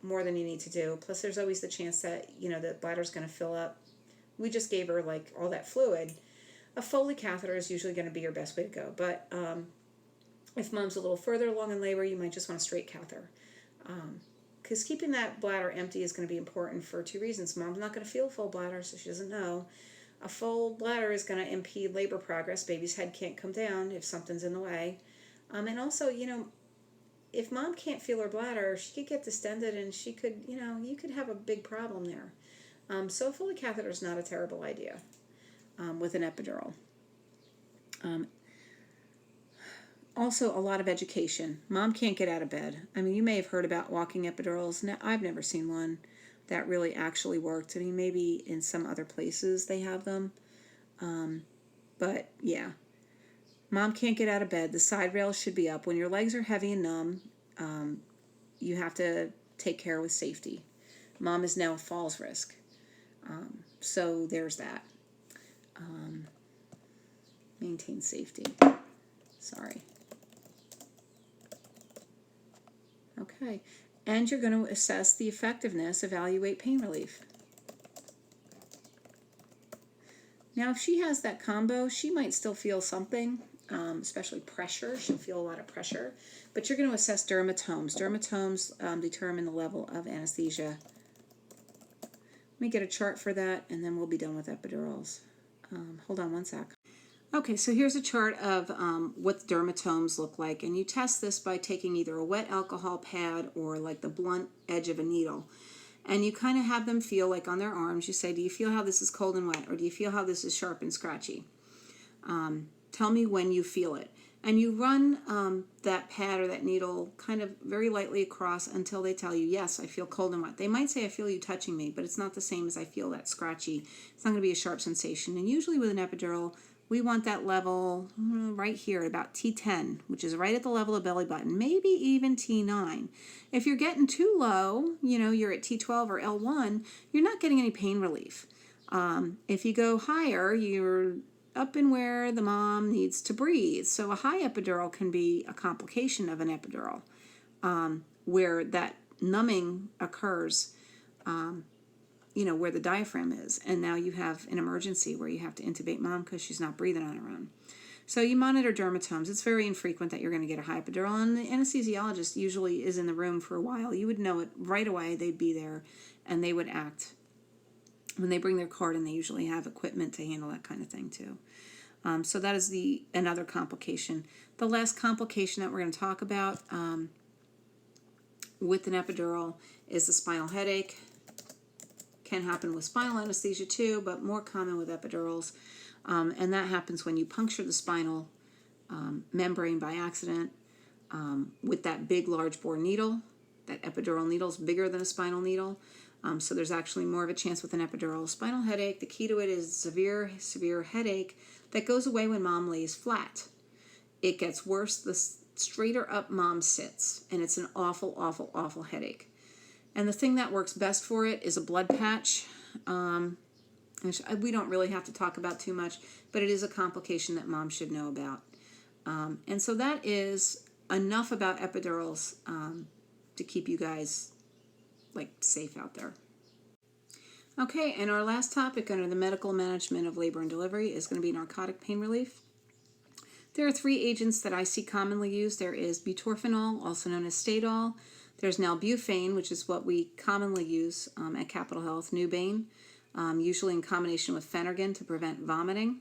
A: more than you need to do. Plus there's always the chance that, the bladder's going to fill up. We just gave her like all that fluid. A Foley catheter is usually going to be your best way to go. But if mom's a little further along in labor, you might just want a straight catheter. Because keeping that bladder empty is going to be important for 2 reasons. Mom's not going to feel a full bladder, so she doesn't know. A full bladder is going to impede labor progress. Baby's head can't come down if something's in the way. And also, if mom can't feel her bladder, she could get distended and she could, you could have a big problem there. So a Foley catheter is not a terrible idea with an epidural. Also, a lot of education. Mom can't get out of bed. I mean, you may have heard about walking epidurals. Now, I've never seen one that really actually worked. I mean, maybe in some other places they have them. But, yeah. Mom can't get out of bed. The side rails should be up. When your legs are heavy and numb, you have to take care with safety. Mom is now a falls risk. So there's that. Maintain safety. Sorry. Okay. And you're going to assess the effectiveness, evaluate pain relief. Now, if she has that combo, she might still feel something, especially pressure. She'll feel a lot of pressure. But you're going to assess dermatomes. Dermatomes determine the level of anesthesia. Let me get a chart for that, and then we'll be done with epidurals. Hold on one sec. Okay, so here's a chart of what the dermatomes look like, and you test this by taking either a wet alcohol pad or like the blunt edge of a needle, and you kind of have them feel like on their arms. You say, do you feel how this is cold and wet, or do you feel how this is sharp and scratchy? Tell me when you feel it. And you run that pad or that needle kind of very lightly across until they tell you, yes, I feel cold and wet. They might say, I feel you touching me, but it's not the same as I feel that scratchy. It's not going to be a sharp sensation. And usually with an epidural, we want that level right here at about T10, which is right at the level of belly button, maybe even T9. If you're getting too low, you're at T12 or L1, you're not getting any pain relief. If you go higher, you're up in where the mom needs to breathe. So a high epidural can be a complication of an epidural, where that numbing occurs, where the diaphragm is. And now you have an emergency where you have to intubate mom because she's not breathing on her own. So you monitor dermatomes. It's very infrequent that you're going to get a high epidural, and the anesthesiologist usually is in the room for a while. You would know it right away. They'd be there, and they would act. When they bring their cart in, they usually have equipment to handle that kind of thing too. So that is another complication. The last complication that we're going to talk about with an epidural is the spinal headache. Can happen with spinal anesthesia too, but more common with epidurals. And that happens when you puncture the spinal membrane by accident with that big, large bore needle. That epidural needle is bigger than a spinal needle. So there's actually more of a chance with an epidural. Spinal headache, the key to it is severe, severe headache that goes away when mom lays flat. It gets worse the straighter up mom sits, and it's an awful, awful, awful headache. And the thing that works best for it is a blood patch. We don't really have to talk about too much, but it is a complication that mom should know about. And so that is enough about epidurals to keep you guys safe out there. Okay, and our last topic under the medical management of labor and delivery is going to be narcotic pain relief. There are 3 agents that I see commonly used. There is butorphanol, also known as Stadol. There's nalbuphine, which is what we commonly use at Capitol Health, Nubane, usually in combination with Phenergan to prevent vomiting.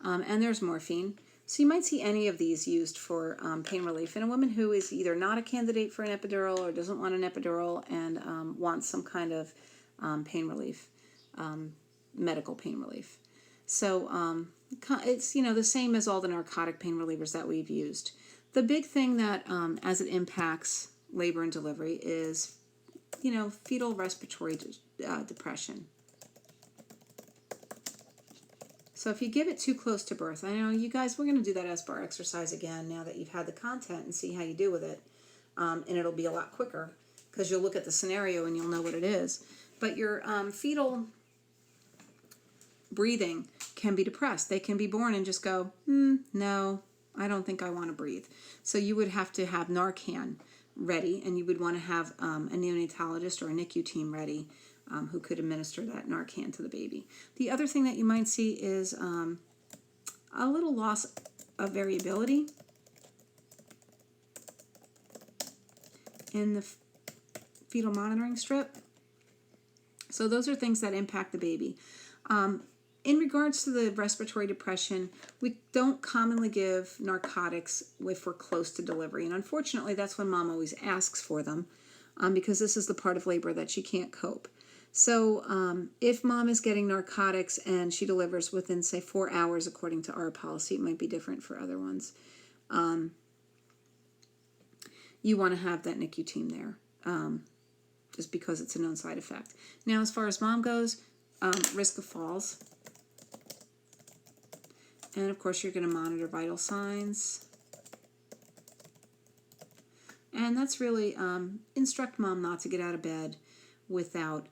A: And there's morphine. So you might see any of these used for pain relief in a woman who is either not a candidate for an epidural or doesn't want an epidural and wants some kind of pain relief, medical pain relief. So it's the same as all the narcotic pain relievers that we've used. The big thing that as it impacts labor and delivery is fetal respiratory depression. So if you give it too close to birth, I know you guys, we're going to do that S-bar exercise again now that you've had the content and see how you do with it. And it'll be a lot quicker because you'll look at the scenario and you'll know what it is. But your fetal breathing can be depressed. They can be born and just go, no, I don't think I want to breathe. So you would have to have Narcan ready, and you would want to have a neonatologist or a NICU team ready who could administer that Narcan to the baby. The other thing that you might see is a little loss of variability in the fetal monitoring strip. So those are things that impact the baby. In regards to the respiratory depression, we don't commonly give narcotics if we're close to delivery. And unfortunately, that's when mom always asks for them because this is the part of labor that she can't cope. So if mom is getting narcotics and she delivers within, say, 4 hours, according to our policy, it might be different for other ones, you want to have that NICU team there just because it's a known side effect. Now, as far as mom goes, risk of falls. And, of course, you're going to monitor vital signs. And that's really instruct mom not to get out of bed without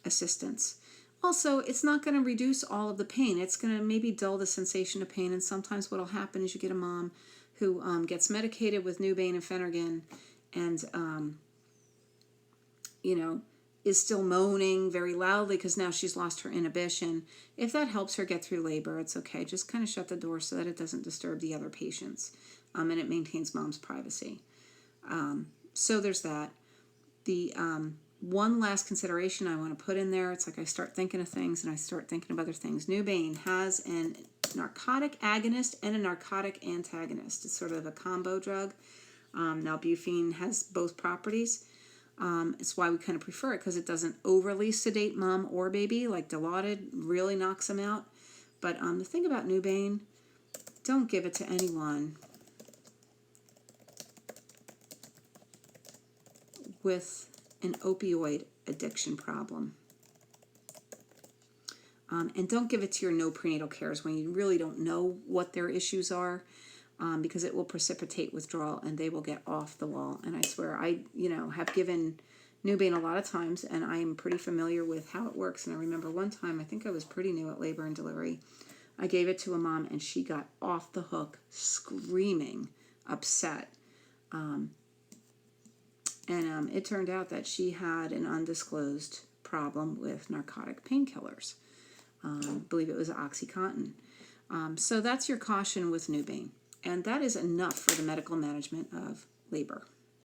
A: assistance. Also, it's not going to reduce all of the pain. It's going to maybe dull the sensation of pain. And sometimes what will happen is you get a mom who gets medicated with Nubane and Phenergan and, is still moaning very loudly because now she's lost her inhibition. If that helps her get through labor, it's okay. Just kind of shut the door so that it doesn't disturb the other patients and it maintains mom's privacy. So there's that. The one last consideration I want to put in there, it's like I start thinking of things and I start thinking of other things. Nubane has a narcotic agonist and a narcotic antagonist. It's sort of a combo drug. Nalbuphine has both properties. It's why we kind of prefer it because it doesn't overly sedate mom or baby, like Dilaudid really knocks them out. But the thing about Nubane, don't give it to anyone with an opioid addiction problem. And don't give it to your no prenatal cares when you really don't know what their issues are, because it will precipitate withdrawal and they will get off the wall. And I swear, I have given Nubain a lot of times, and I am pretty familiar with how it works. And I remember one time, I think I was pretty new at labor and delivery, I gave it to a mom and she got off the hook screaming, upset. It turned out that she had an undisclosed problem with narcotic painkillers. I believe it was OxyContin. So that's your caution with Nubain. And that is enough for the medical management of labor.